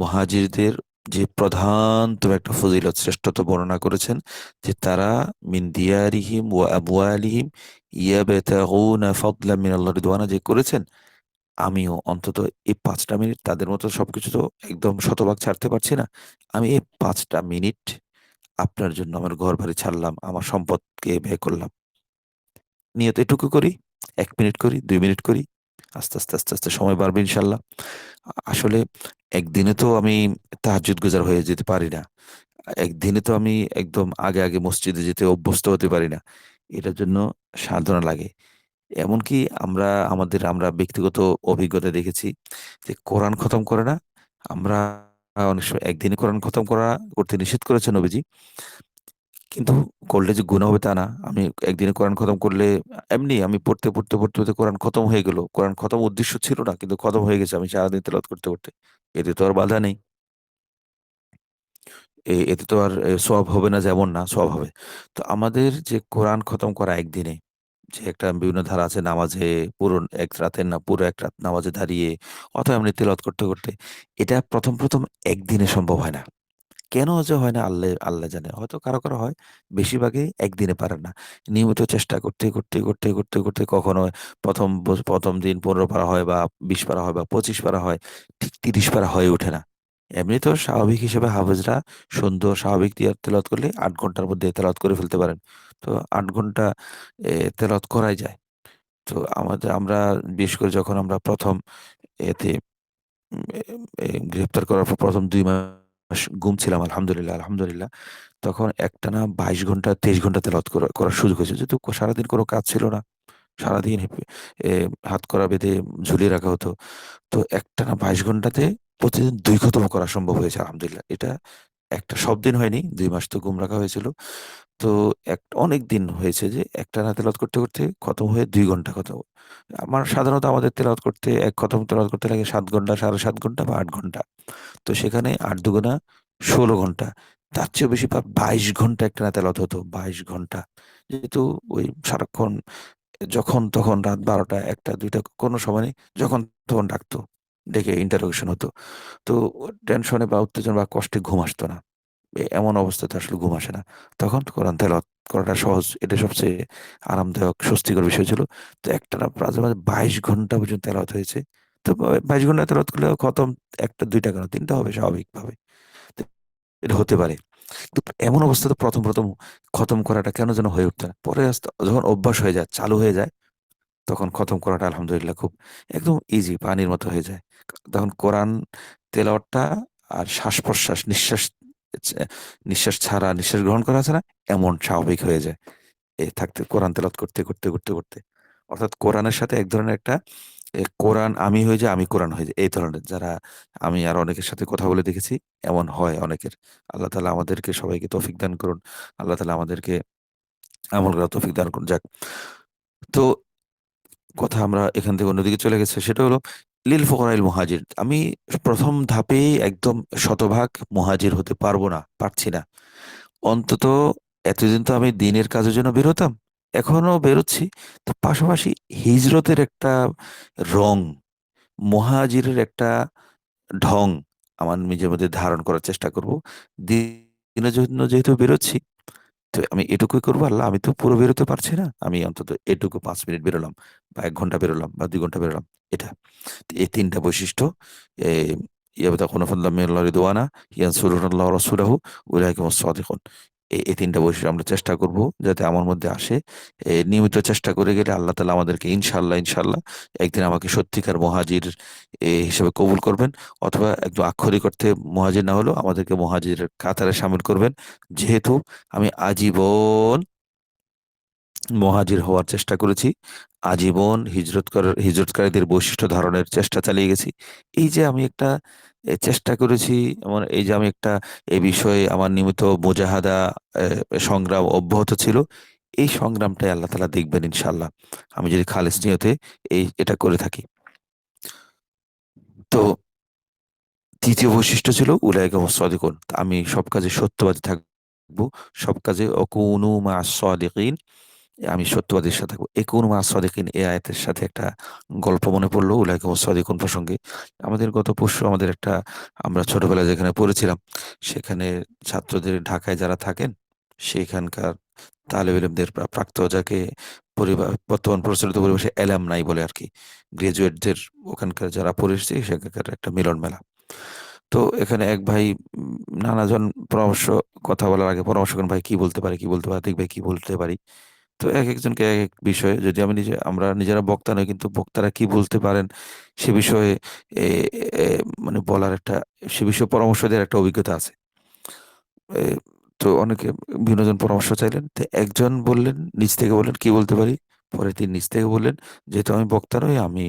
মুহাজিরদের যে প্রধানতম একটা ফজিলত, শ্রেষ্ঠত্ব বর্ণনা করেছেন, যে তারা মিন দিয়ারিহিম ওয়া আমওয়ালিহিম ইয়াবতাগুনা ফাদলাম মিনাল্লাহি রিদওয়ানা যে করেছেন, আমিও অন্তত এই ৫ টা মিনিট, তাদের মতো সবকিছু তো একদম শতভাগ ছাড়তে পারছি না। আমি এই ৫ টা মিনিট আপনার জন্য আমার ঘরবাড়ি ছাড়লাম, আমার সম্পদকে ব্যয় করলাম। নিয়ত এটুকু করি, ১ মিনিট করি, ২ মিনিট করি। আস্তে, আস্তে, আস্তে, আস্তে সময় বাড়বে ইনশাআল্লাহ। আসলে একদিনে তো আমি তাহাজ্জুদ গুজার হয়ে যেতে পারি না। একদিনে তো আমি একদম আগে, আগে মসজিদে যেতে অভ্যস্ত হতে পারি না। এটার জন্য সাধনা লাগে। এমনকি আমরা ব্যক্তিগত অভিজ্ঞতায় দেখেছি যে কোরআন খতম করে না, আমরা অনেক সময় একদিনে কোরআন খতম করতে নিষেধ করেছেন নবীজি। কিন্তু করলে যে গুনাহ হবে তা না। আমি একদিনে কোরআন খতম করলে এমনি আমি পড়তে কোরআন খতম হয়ে গেল। কোরআন খতম উদ্দেশ্য ছিল না, কিন্তু খতম হয়ে গেছে আমি সারাদিন তেলাওয়াত করতে। এতে তো আর বাধা নেই। এতে তো আর সওয়াব হবে না, যেমন না, সওয়াব হবে। তো আমাদের যে কোরআন খতম করা একদিনে, যে একটা বিভিন্ন ধারা আছে নামাজে, পুরো এক রাতের না পুরো এক রাত নামাজে দাঁড়িয়ে অথবা এমনি তেলাওয়াত করতে, এটা ১ম একদিনে সম্ভব হয় না। কেন যে হয় না আল্লাহ জানে। হয়তো কারো হয়। বেশিরভাগই একদিনে পারে না। নিয়মিত চেষ্টা করতে কখনো ১ম দিন ১৫ পারা হয়, বা ২০ পারা হয়, বা ২৫ পারা হয়। ঠিক ৩০ পারা হয়ে ওঠে না। এমনিতেও স্বাভাবিক হিসেবে হাফেজরা সুন্দর স্বাভাবিক তেলাওয়াত করলে ৮ ঘন্টার মধ্যে তেলাওয়াত করে ফেলতে পারেন। তো ৮ ঘন্টা তেলাওয়াত করাই যায়। তো আমরা বিশেষ করে যখন আমরা ১ম এতে উম এ এ গ্রেফতার করার পর ১ম ২ মাস গুম ছিলাম, আলহামদুলিল্লাহ। তখন একটানা ২২ ঘন্টা ২৩ ঘন্টা তেলাওয়াত করার সুযোগ হয়েছে। যেহেতু সারাদিন কোন কাজ ছিল না। সারাদিন এ হাতকড়া বেঁধে ঝুলিয়ে রাখা হতো। তো একটানা 22 ঘন্টাতে প্রতিদিন 2 খতম করা সম্ভব হয়েছে আলহামদুলিল্লাহ। এটা একটা সব দিন হয়নি, ২ মাস তো ঘুম রাখা হয়েছিল। তো অনেক দিন হয়েছে যে একটানা তেলাওয়াত করতে, করতে খতম হয়ে ২ ঘন্টা খতম। সাধারণত আমাদের তেলাওয়াত করতে খতম তেলাওয়াত করতে লাগে ৭ ঘন্টা, ৭.৫ ঘন্টা বা ৮ ঘন্টা। তো সেখানে ৮ দুগুণা ১৬ ঘন্টা। তার চেয়েও বেশি ২২ ঘন্টা একটানা তেলাওয়াত হতো। ২২ ঘন্টা। যেহেতু ওই সারাক্ষণ যখন তখন রাত ১২টা, ১টা, ২টা কোনো সময় নেই। যখন তখন ডাকতো। ডেকে ইন্টারোগেশন হতো। তো টেনশনে বা উত্তেজনা বা কষ্টে ঘুম আসতো না। এমন অবস্থাতে আসলে ঘুম আসে না। তখন কোরআন তেলাওয়াত করাটা সহজ। এটা সবচেয়ে আরামদায়ক, স্বস্তিকর বিষয় ছিল। তো একটানা মাঝে, মাঝে ২২ ঘন্টা পর্যন্ত তেলাওয়াত হয়েছে। তো ২২ ঘন্টা তেলাওয়াত করলে খতম ১টা ২টা কেন ৩টা হবে স্বাভাবিকভাবে। তো এটা হতে পারে। তো এমন অবস্থাতে ১ম খতম করাটা কেন যেন হয়ে উঠতো না। পরে যখন অভ্যাস হয়ে যায়, চালু হয়ে যায়, তখন খতম করাটা আলহামদুলিল্লাহ খুব একদম ইজি, পানির মতো হয়ে যায়। তখন কোরআন তেলাওয়াতটা আর শ্বাস-প্রশ্বাস, ছা নিঃশ্বাস ছাড়া নিঃশ্বাস গ্রহণ করা আছে না? এমন স্বাভাবিক হয়ে যায়। থাকতে কোরআন তেলাওয়াত করতে, করতে, করতে, করতে। অর্থাৎ কোরআনের সাথে এক ধরনের একটা কোরআন আমি হয়ে যাই, আমি কোরআন হয়ে যাই। এই ধরনের যারা আমি আর অনেকের সাথে কথা বলে দেখেছি, এমন হয় অনেকের। আল্লাহ তাআলা আমাদেরকে সবাইকে তৌফিক দান করুন। আল্লাহ তাআলা আমাদেরকে আমল করার তৌফিক দান করুন। যাক। তো কথা আমরা এখান থেকে অন্যদিকে চলে গেছে। সেটা হলো লিল ফুকারাইল মুহাজির। আমি ১ম ধাপেই একদম শতভাগ মুহাজির হতে পারব না, পারছি না। অন্তত এতদিন তো আমি দ্বীনের কাজের জন্য বের হতাম। এখনো বেরোচ্ছি। তো পাশাপাশি হিজরতের একটা রং, মুহাজিরের একটা ঢং আমার নিজের মধ্যে ধারণ করার চেষ্টা করব। দ্বীনের জন্য যেহেতু বেরোচ্ছি, তো আমি এটুকুই করবো, আল্লাহ আমি তো পুরো বেরোতে পারছি না। আমি অন্তত এটুকু ৫ মিনিট বেরোলাম বা ১ ঘন্টা বেরোলাম বা ২ ঘন্টা বেরোলাম। এটা। এই ৩ টা বৈশিষ্ট্য এ ইয়াবতাগুনা ফাদলাম মিনাল্লাহি রিদওয়ানা ইয়ানসুরুনাল্লাহু ওয়া রাসূলাহু উলাইকা হুমুস সাদিকুন। এই ৩ টা বৈশিষ্ট্য আমরা চেষ্টা করব যাতে আমার মধ্যে আসে। নিয়মিত চেষ্টা করে গেলে আল্লাহ তাআলা আমাদেরকে ইনশাআল্লাহ, ইনশাআল্লাহ একদিন আমাকে সত্যিকার মুহাজির হিসেবে কবুল করবেন। অথবা একদম আক্ষরিক অর্থে মুহাজির না হলেও আমাদেরকে মুহাজিরের কাতারে শামিল করবেন। যেহেতু আমি আজীবন মুহাজির হওয়ার চেষ্টা করেছি। আজীবন হিজরতকারীদের বৈশিষ্ট্য ধারণের চেষ্টা চালিয়ে গেছি। এই যে আমি একটা চেষ্টা করেছি, এই যে আমি একটা এ বিষয়ে আমার নিয়মিত মুজাহাদা, সংগ্রাম অব্যাহত ছিল। এই সংগ্রামটাই আল্লাহ তাআলা দেখবেন ইনশাআল্লাহ। আমি যদি খালেস নিয়তে এটা করে থাকি। তো ৩য় বৈশিষ্ট্য ছিল উলাইকা হুমুস সাদিকুন। আমি সব কাজে সত্যবাদী থাকবো। সব কাজে অকুনু মা'আস সাদিকিন। আমি সত্যবাদীর সাথে থাকবো। একুনু মা'আস সাদিকিন এই আয়াতের সাথে একটা গল্প মনে পড়লো উলাইকা হুমুস সাদিকুন প্রসঙ্গে। আমাদের গত পরশু আমাদের একটা আমরা ছোটবেলায় যেখানে পড়েছিলাম, সেখানে ছাত্রদের ঢাকায় যারা থাকেন, সেখানকার তালেবে ইলমদের প্রাক্তন যাকে বর্তমান প্রচলিত পরিবেশে এলামনাই বলে আরকি। গ্র্যাজুয়েটদের ওখানকার যারা পড়ে এসেছে সেখানকার একটা মিলন মেলা। তো এখানে এক ভাই নানাজন কথা বলার আগে পরামর্শ করেন, "ভাই কি বলতে পারি, কি বলতে পারি? আতিক ভাই কি বলতে পারি?" তো একেকজনকে একেক বিষয়ে যদি আমরা নিজেরা বক্তা নই কিন্তু বক্তারা কি বলতে পারেন সে বিষয়ে এ এ মানে বলার একটা সে বিষয়ে পরামর্শ দেওয়ার একটা অভিজ্ঞতা আছে। এ তো অনেকে ভিন্নজন পরামর্শ চাইলেন। তো একজন বললেন, নিজ থেকে বললেন, "কি বলতে পারি?" পরে তিনি নিজ থেকে বললেন, "যেহেতু আমি বক্তা নই, আমি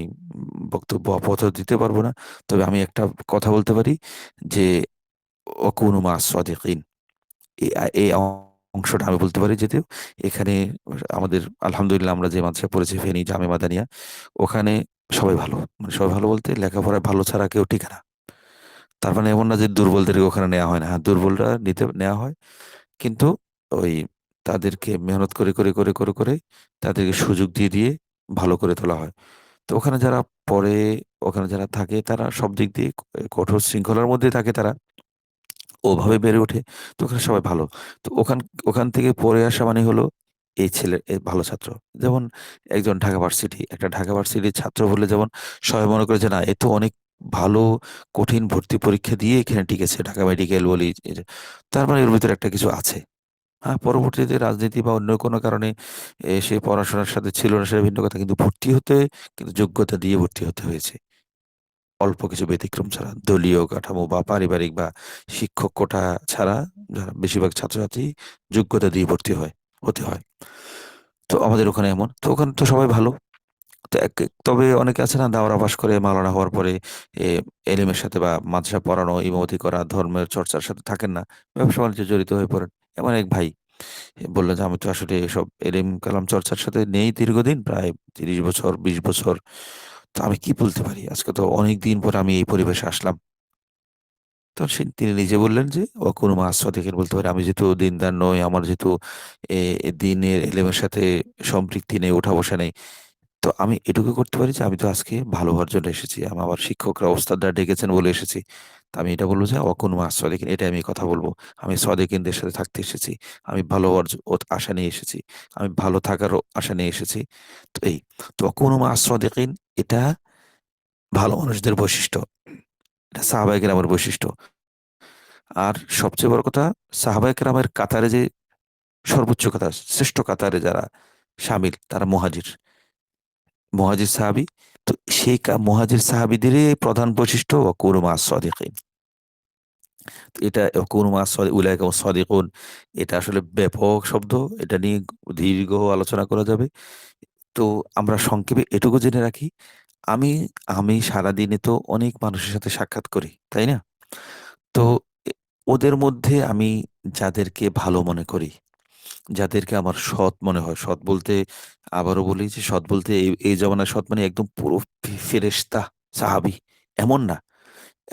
বক্তব্য আপাতত দিতে পারব না। তবে আমি একটা কথা বলতে পারি যে, অকুনু মা'আস সাদিকিন।" এই অংশটা আমি বলতে পারি যদিও এখানে আমাদের আলহামদুলিল্লাহ আমরা যে মাদ্রাসায় পড়েছি ফেনী জামে মাদানিয়া, ওখানে সবাই ভালো। মানে সবাই ভালো বলতে লেখাপড়ায় ভালো ছাড়া কেউ টিকে না। তার মানে এমন না যে দুর্বলদেরকে ওখানে নেয়া হয় না। হ্যাঁ, দুর্বলরা নেয়া হয়। কিন্তু ওই তাদেরকে মেহনত করে তাদেরকে সুযোগ দিয়ে ভালো করে তোলা হয়। তো ওখানে যারা পড়ে, ওখানে যারা থাকে তারা সব দিক দিয়ে কঠোর শৃঙ্খলার মধ্যেই থাকে তারা। ওভাবে বেড়ে ওঠে। তো ওখানে সবাই ভালো। তো ওখান ওখান থেকে পড়ে আসা মানে হলো এই ছেলে ভালো ছাত্র। যেমন একজন একটা ঢাকা ভার্সিটির ছাত্র বললে যেমন সবাই মনে করে যে না এ তো অনেক ভালো কঠিন ভর্তি পরীক্ষা দিয়ে এখানে টিকেছে। ঢাকা মেডিকেল বলি তার মানে এর ভেতরে একটা কিছু আছে। হ্যাঁ, পরবর্তীতে রাজনীতি বা অন্য কোনো কারণে সে পড়াশোনার সাথে ছিল না সেটা ভিন্ন কথা। কিন্তু ভর্তি হতে কিন্তু যোগ্যতা দিয়ে ভর্তি হতে হয়েছে। অল্প কিছু ব্যতিক্রম ছাড়া। দলীয় কাঠামো বা পারিবারিক বা শিক্ষক কোটা ছাড়া যারা বেশিরভাগ ছাত্রছাত্রী যোগ্যতা দিয়ে ভর্তি হতে হয়। তো আমাদের ওখানে এমন, তো ওখানে তো সবাই ভালো। তো তবে অনেকে আছে না, দাওরা পাশ করে মাওলানা হওয়ার পরে এ, এলিমের সাথে বা মাদ্রাসা পড়ানো, ইমামতি করা, ধর্মের চর্চার সাথে থাকেন না, ব্যবসা বাণিজ্যে জড়িত হয়ে পড়েন। এমন এক ভাই বললেন যে আমি তো আসলে এসব এলিম কালাম চর্চার সাথে নেই দীর্ঘদিন, প্রায় 30 বছর 20 বছর। তো আমি কি বলতে পারি, আজকে তো অনেক দিন পর আমি এই পরিবেশে আসলাম। তখন তিনি নিজে বললেন যে ও কোনো মাস দেখে বলতে পারে, আমি যেহেতু দিনদার নই, আমার যেহেতু দিনের এলেমের সাথে সম্পৃক্তি নেই, ওঠা বসা নেই, তো আমি এটুকু করতে পারি যে আমি তো আজকে ভালো হওয়ার জন্য এসেছি, আমি আমার শিক্ষকরা ওস্তাদরা ডেকেছেন বলে এসেছি। তো আমি এটা বলবো যে অকুন মাস সদেকিন, এটা আমি কথা বলবো। আমি সদেকিনদের সাথে থাকতে এসেছি, আমি ভালো হওয়ার আশা নিয়ে এসেছি, আমি ভালো থাকারও আশা নিয়ে এসেছি। তো এই, তো অকুন মাস সদেকিন, এটা ভালো মানুষদের বৈশিষ্ট্য, এটা সাহাবায়ে কেরামের বৈশিষ্ট্য। আর সবচেয়ে বড় কথা, সাহাবায়ে কেরামের কাতারে যে সর্বোচ্চ কাতার, শ্রেষ্ঠ কাতারে যারা শামিল, তারা মুহাজির, মুহাজির সাহাবী। তো সেই মুহাজির সাহাবীদেরই প্রধান বৈশিষ্ট্য ওয়াকুনু মাস সাদিকিন। এটা ওয়াকুনু মাস উলাইকা হুমুস সাদিকুন, এটা আসলে ব্যাপক শব্দ। এটা নিয়ে দীর্ঘ আলোচনা করা যাবে। তো আমরা সংক্ষেপে এটুকু জেনে রাখি, আমি আমি সারাদিনে তো অনেক মানুষের সাথে সাক্ষাৎ করি, তাই না? তো এ ওদের মধ্যে আমি যাদেরকে ভালো মনে করি, যাদেরকে আমার সৎ মনে হয়, সৎ বলতে আবারও বলি যে সৎ বলতে এই জমানায় সৎ মানে একদম পুরো ফেরেশতা, সাহাবী এমন না।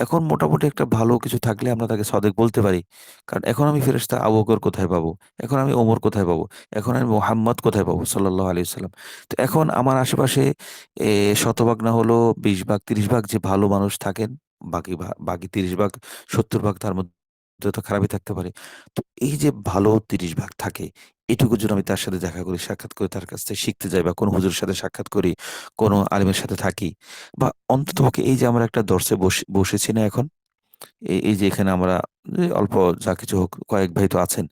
এখন মোটামুটি একটা ভালো কিছু থাকলে আমরা তাকে সদেক বলতে পারি। কারণ এখন আমি ফেরেশতা আবু বকর কোথায় পাবো? এখন আমি ওমর কোথায় পাবো? এখন আমি মুহাম্মদ কোথায় পাবো? সাল্লাল্লাহু আলাইহি ওয়াসাল্লাম। তো এখন আমার আশেপাশে শতভাগ না হলেও ২০ ভাগ ৩০ ভাগ যে ভালো মানুষ থাকেন, বাকি ৩০ ভাগ ৭০ ভাগ তার মধ্যে তো খারাপই থাকতে পারে। তো এই যে ভালো ৩০ ভাগ থাকে, এটুকুর জন্য আমি তার সাথে দেখা করি, সাক্ষাৎ করে তার কাছ থেকে শিখতে যাই, বা কোনো হুজুরের সাথে সাক্ষাৎ করি, কোনো আলিমের সাথে থাকি, বা অন্ততপক্ষে এই যে আমরা একটা দর্সে বসেছি না এখন, এই যে এখানে আমরা যে অল্প যা কিছু হোক, কয়েক ভাই তো আছেন।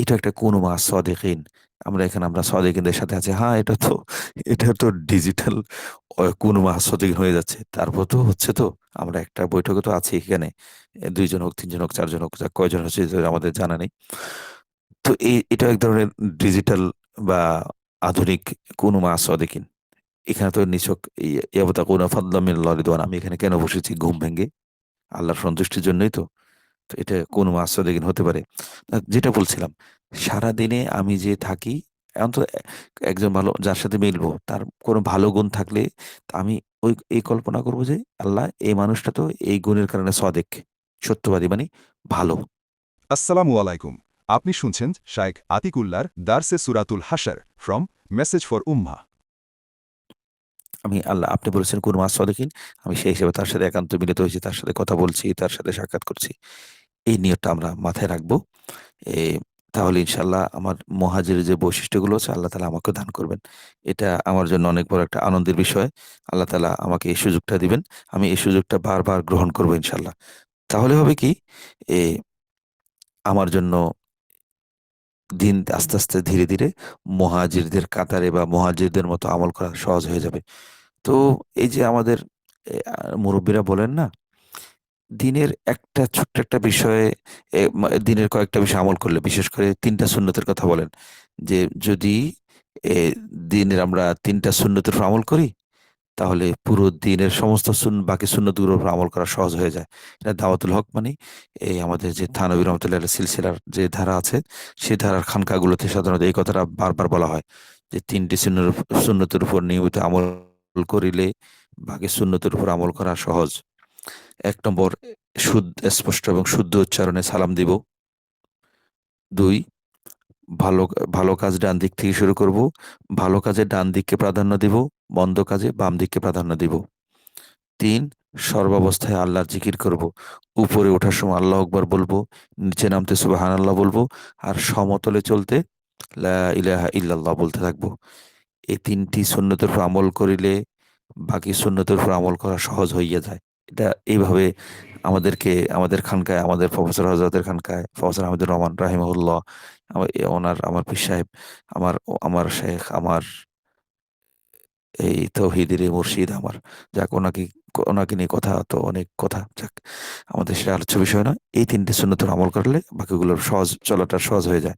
এটা একটা কুনু মা সাদিকিন। আমরা সাদিকিনদের সাথে আছি। হ্যাঁ, এটা তো ডিজিটাল কুনু মা সাদিকিন হয়ে যাচ্ছে। তারপর তো হচ্ছে তো, আমরা একটা বৈঠকে তো আছি এখানে। ২ জন হোক, ৩ জন হোক, ৪ জন হোক, কয়জন হচ্ছে যে আমাদের জানা নেই। তো এটা এক ধরনের ডিজিটাল বা আধুনিক কুনু মা সাদিকিন। এখানে তো নিছক ইয়াবতাগুনা ফাদলাম মিনাল্লাহি রিদওয়ান। আমি এখানে কেন বসেছি ঘুম ভেঙে? আল্লাহর সন্তুষ্টির জন্যই তো। তো এটা কোন মাসউদিন হতে পারে। যেটা বলছিলাম, সারাদিনে আমি যে থাকি, অন্তত একজন ভালো যার সাথে মিলবো, তার কোনো ভালো গুণ থাকলে আমি এই কল্পনা করব যে, আল্লাহ এই মানুষটা তো এই গুণের কারণে সাদেক, সত্যবাদী মানে ভালো। আসসালামু আলাইকুম। আপনি শুনছেন শায়েখ আতিকুল্লার দার্সে সুরাতুল হাশর ফ্রম মেসেজ ফর উম্মাহ। আপনি বলেছেন কোন সাদেকিন, আমি সেই হিসেবে তার সাথে একান্ত মিলিত হয়েছি, তার সাথে কথা বলছি, তার সাথে সাক্ষাৎ করছি। এই নিয়তটা আমরা মাথায় রাখবো। এ তাহলে ইনশাআল্লাহ আমার মুহাজিরের যে বৈশিষ্ট্যগুলো আছে, আল্লাহ তাআলা আমাকেও দান করবেন। এটা আমার জন্য অনেক বড় একটা আনন্দের বিষয়। আল্লাহ তাআলা আমাকে এই সুযোগটা দিবেন। আমি এই সুযোগটা বারবার গ্রহণ করব ইনশাআল্লাহ। তাহলে হবে কি, এ আমার জন্য দিন আস্তে, আস্তে ধীরে, ধীরে মুহাজিরদের কাতারে বা মুহাজিরদের মতো আমল করা সহজ হয়ে যাবে। তো এই যে আমাদের মুরব্বিরা বলেন না, দিনের একটা ছোট্ট একটা বিষয়ে দিনের কয়েকটা বিষয় আমল করলে, বিশেষ করে ৩ টা সুন্নতের কথা বলেন। যে যদি এ দিনের আমরা ৩ টা সুন্নতের উপর আমল করি, তাহলে পুরো দিনের সমস্ত বাকি সুন্নতগুলোর উপর আমল করা সহজ হয়ে যায়। এটা দাওয়াতুল হক মানে এই আমাদের যে থানবী রহমাতুল্লাহ আলাইহি সিলসিলার যে ধারা আছে, সেই ধারার খানকাগুলোতে সাধারণত এই কথাটা বারবার বলা হয় যে ৩ টি সুন্নতের উপর নিয়মিত আমল করিলে বাকি সুন্নতের উপর আমল করা সহজ। ১ নম্বর, স্পষ্ট এবং শুদ্ধ উচ্চারণে সালাম দিব। ২, ভালো ভালো কাজ ডান দিক থেকে শুরু করব। ভালো কাজে ডান দিককে প্রাধান্য দিব, মন্দ কাজে বাম দিককে প্রাধান্য দিব। ৩, সর্বাবস্থায় আল্লাহর জিকির করব। উপরে ওঠার সময় আল্লাহু আকবার বলবো, নিচে নামতে সুবহানাল্লাহ বলবো, আর সমতলে চলতে লা ইলাহা ইল্লাল্লাহ বলতে থাকবো। এই ৩ টি সুন্নতের উপর আমল করিলে বাকি সুন্নতের উপর আমল করা সহজ হইয়া যায়। এটা এইভাবে আমাদেরকে আমাদের খানকায়, আমাদের প্রফেসর হযরতের খানকায় প্রফেসর হামিদুর রহমান রাহিমাহুল্লাহ, আমার পীর সাহেব, আমার শেখ, আমার এই তৌহিদের এই মুর্শিদ আমার, যাক ওনাকে নিয়ে কথা তো অনেক কথা। যাক, আমাদের সেটা আলোচ্য বিষয় না। এই ৩ টে সুন্নতের আমল করলে বাকিগুলোর চলাটা সহজ হয়ে যায়।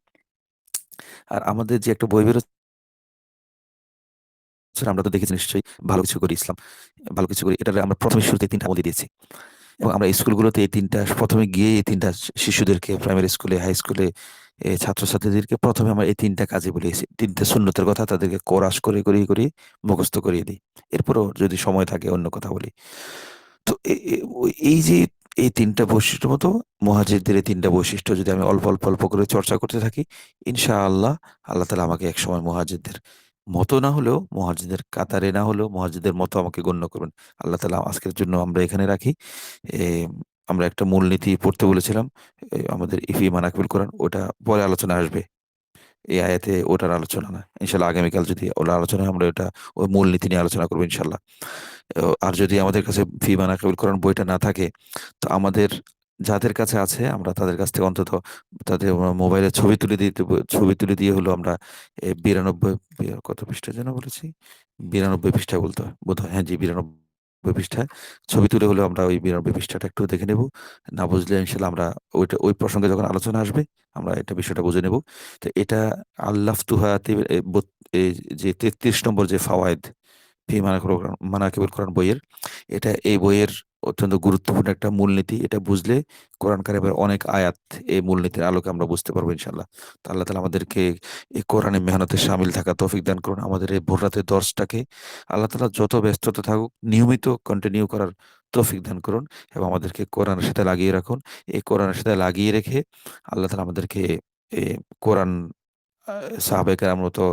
আর আমাদের যে একটা বই বেরোচ্ছে বছর আমরা তো দেখেছি নিশ্চয়ই ভালো কিছু করি ইসলাম, ভালো কিছু করি। এটার আমরা প্রথমে শুরুতে ৩ টা আমল দিয়ে দিয়েছি। এবং আমরা স্কুলগুলোতে এই ৩ টা প্রথমে গিয়ে এই ৩ টা শিশুদেরকে প্রাইমারি স্কুলে, হাই স্কুলে ছাত্রছাত্রীদেরকে প্রথমে আমরা এই ৩ টা কাজে বলেছি। ৩ টা সুন্নতের কথা তাদেরকে কোরাস করিয়ে মুখস্থ করিয়ে দিই। এরপরও যদি সময় থাকে অন্য কথা বলি। তো এই যে এই ৩ টা বৈশিষ্ট্যর মতো মুহাজিরদের এই ৩ টা বৈশিষ্ট্য যদি আমি অল্প করে চর্চা করতে থাকি, ইনশাআল্লাহ আল্লাহ তাআলা আমাকে একসময় মুহাজিরদের মতো না হলেও, মুহাজিরদের কাতারে না হলেও মুহাজিরদের মতো আমাকে গণ্য করবেন। আল্লাহ তাআলা আজকের জন্য আমরা এখানে রাখি। আমরা একটা মূলনীতি পড়তে বলেছিলাম। আমাদের ইফি মানাকিবুল কোরআন, ওটা পরে আলোচনায় আসবে। এই আয়াতে ওটার আলোচনা না। ইনশাআল্লাহ আগামীকাল যদি ওটার আলোচনা হয়, আমরা ওটা ওই মূলনীতি নিয়ে আলোচনা করব ইনশাআল্লাহ। আর যদি আমাদের কাছে ফি মানাকিবুল কোরআন বইটা না থাকে, তো আমাদের যাদের কাছে আছে আমরা তাদের কাছ থেকে অন্তত তাদের মোবাইলে ছবি তুলে দিয়ে হলো আমরা ৯২ কত পৃষ্ঠা যেন বলেছি? ৯২ পৃষ্ঠা বলতে হয় বোধহয়। হ্যাঁ জি, ৯২ পৃষ্ঠায় ছবি তুলে হলেও আমরা ওই ৯২ পৃষ্ঠাটা একটু দেখে নেব। না বুঝলে ইনশাআল্লাহ আমরা ওই প্রসঙ্গে যখন আলোচনা আসবে আমরা এটা বিষয়টা বুঝে নেব। তো এটা আল-লাফতুহাতি এই যে ৩৩ নম্বর যে ফাওয়ায়েদ ফি মানাকিবুল কোরআন বইয়ের, এই বইয়ের অত্যন্ত গুরুত্বপূর্ণ একটা মূলনীতি। এটা বুঝলে কোরআন কারিমের অনেক আয়াত এই মূলনীতির আলোকে আমরা বুঝতে পারবো ইনশাআল্লাহ। তো আল্লাহ তাআলা আমাদেরকে এই কোরআনে মেহনতে শামিল থাকা তৌফিক দান করুন। আমাদের এই ভোর রাতের দর্সটাকে আল্লাহ তাআলা যত ব্যস্ততা থাকুক নিয়মিত কন্টিনিউ করার তৌফিক দান করুন এবং আমাদেরকে কোরআনের সাথে লাগিয়ে রাখুন। এই কোরআনের সাথে লাগিয়ে রেখে আল্লাহ তাআলা আমাদেরকে এ কোরআন আ সাহাবায়ে কেরামের মতো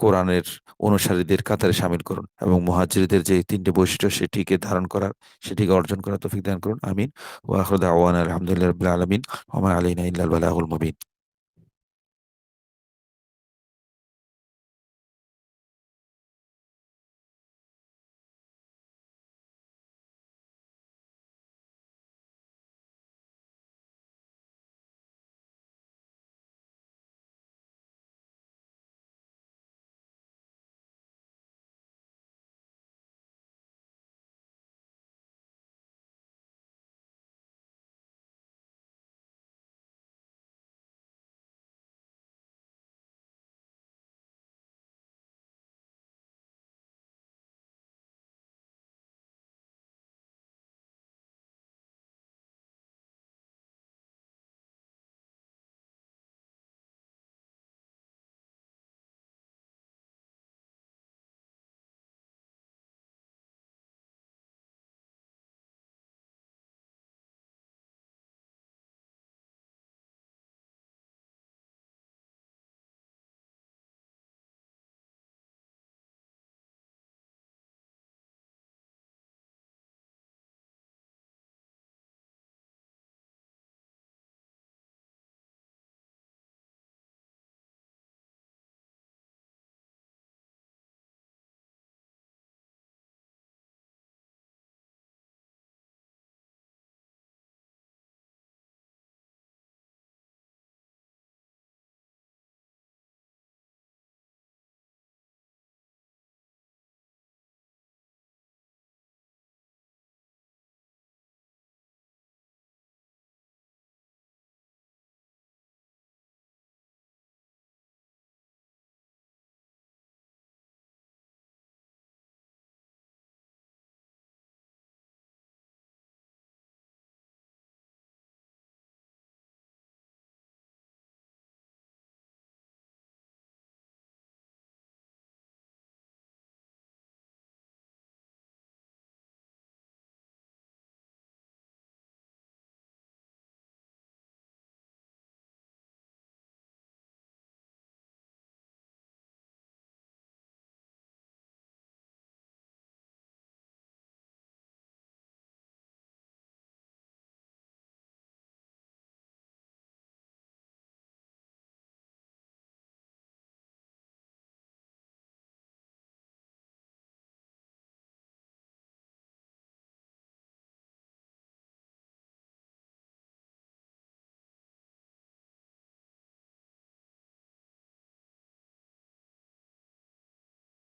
কোরআনের অনুসারীদের কাতারে শামিল করুন এবং মুহাজিরদের যে ৩ টে বৈশিষ্ট্য সেটিকে অর্জন করার তৌফিক দান করুন। আমিন। ওয়া আখিরু দাওয়ানা আলহামদুলিল্লাহি রাব্বিল আলামিন। ওয়া মা আলাইনা ইল্লাল বালাগুল মুবিন।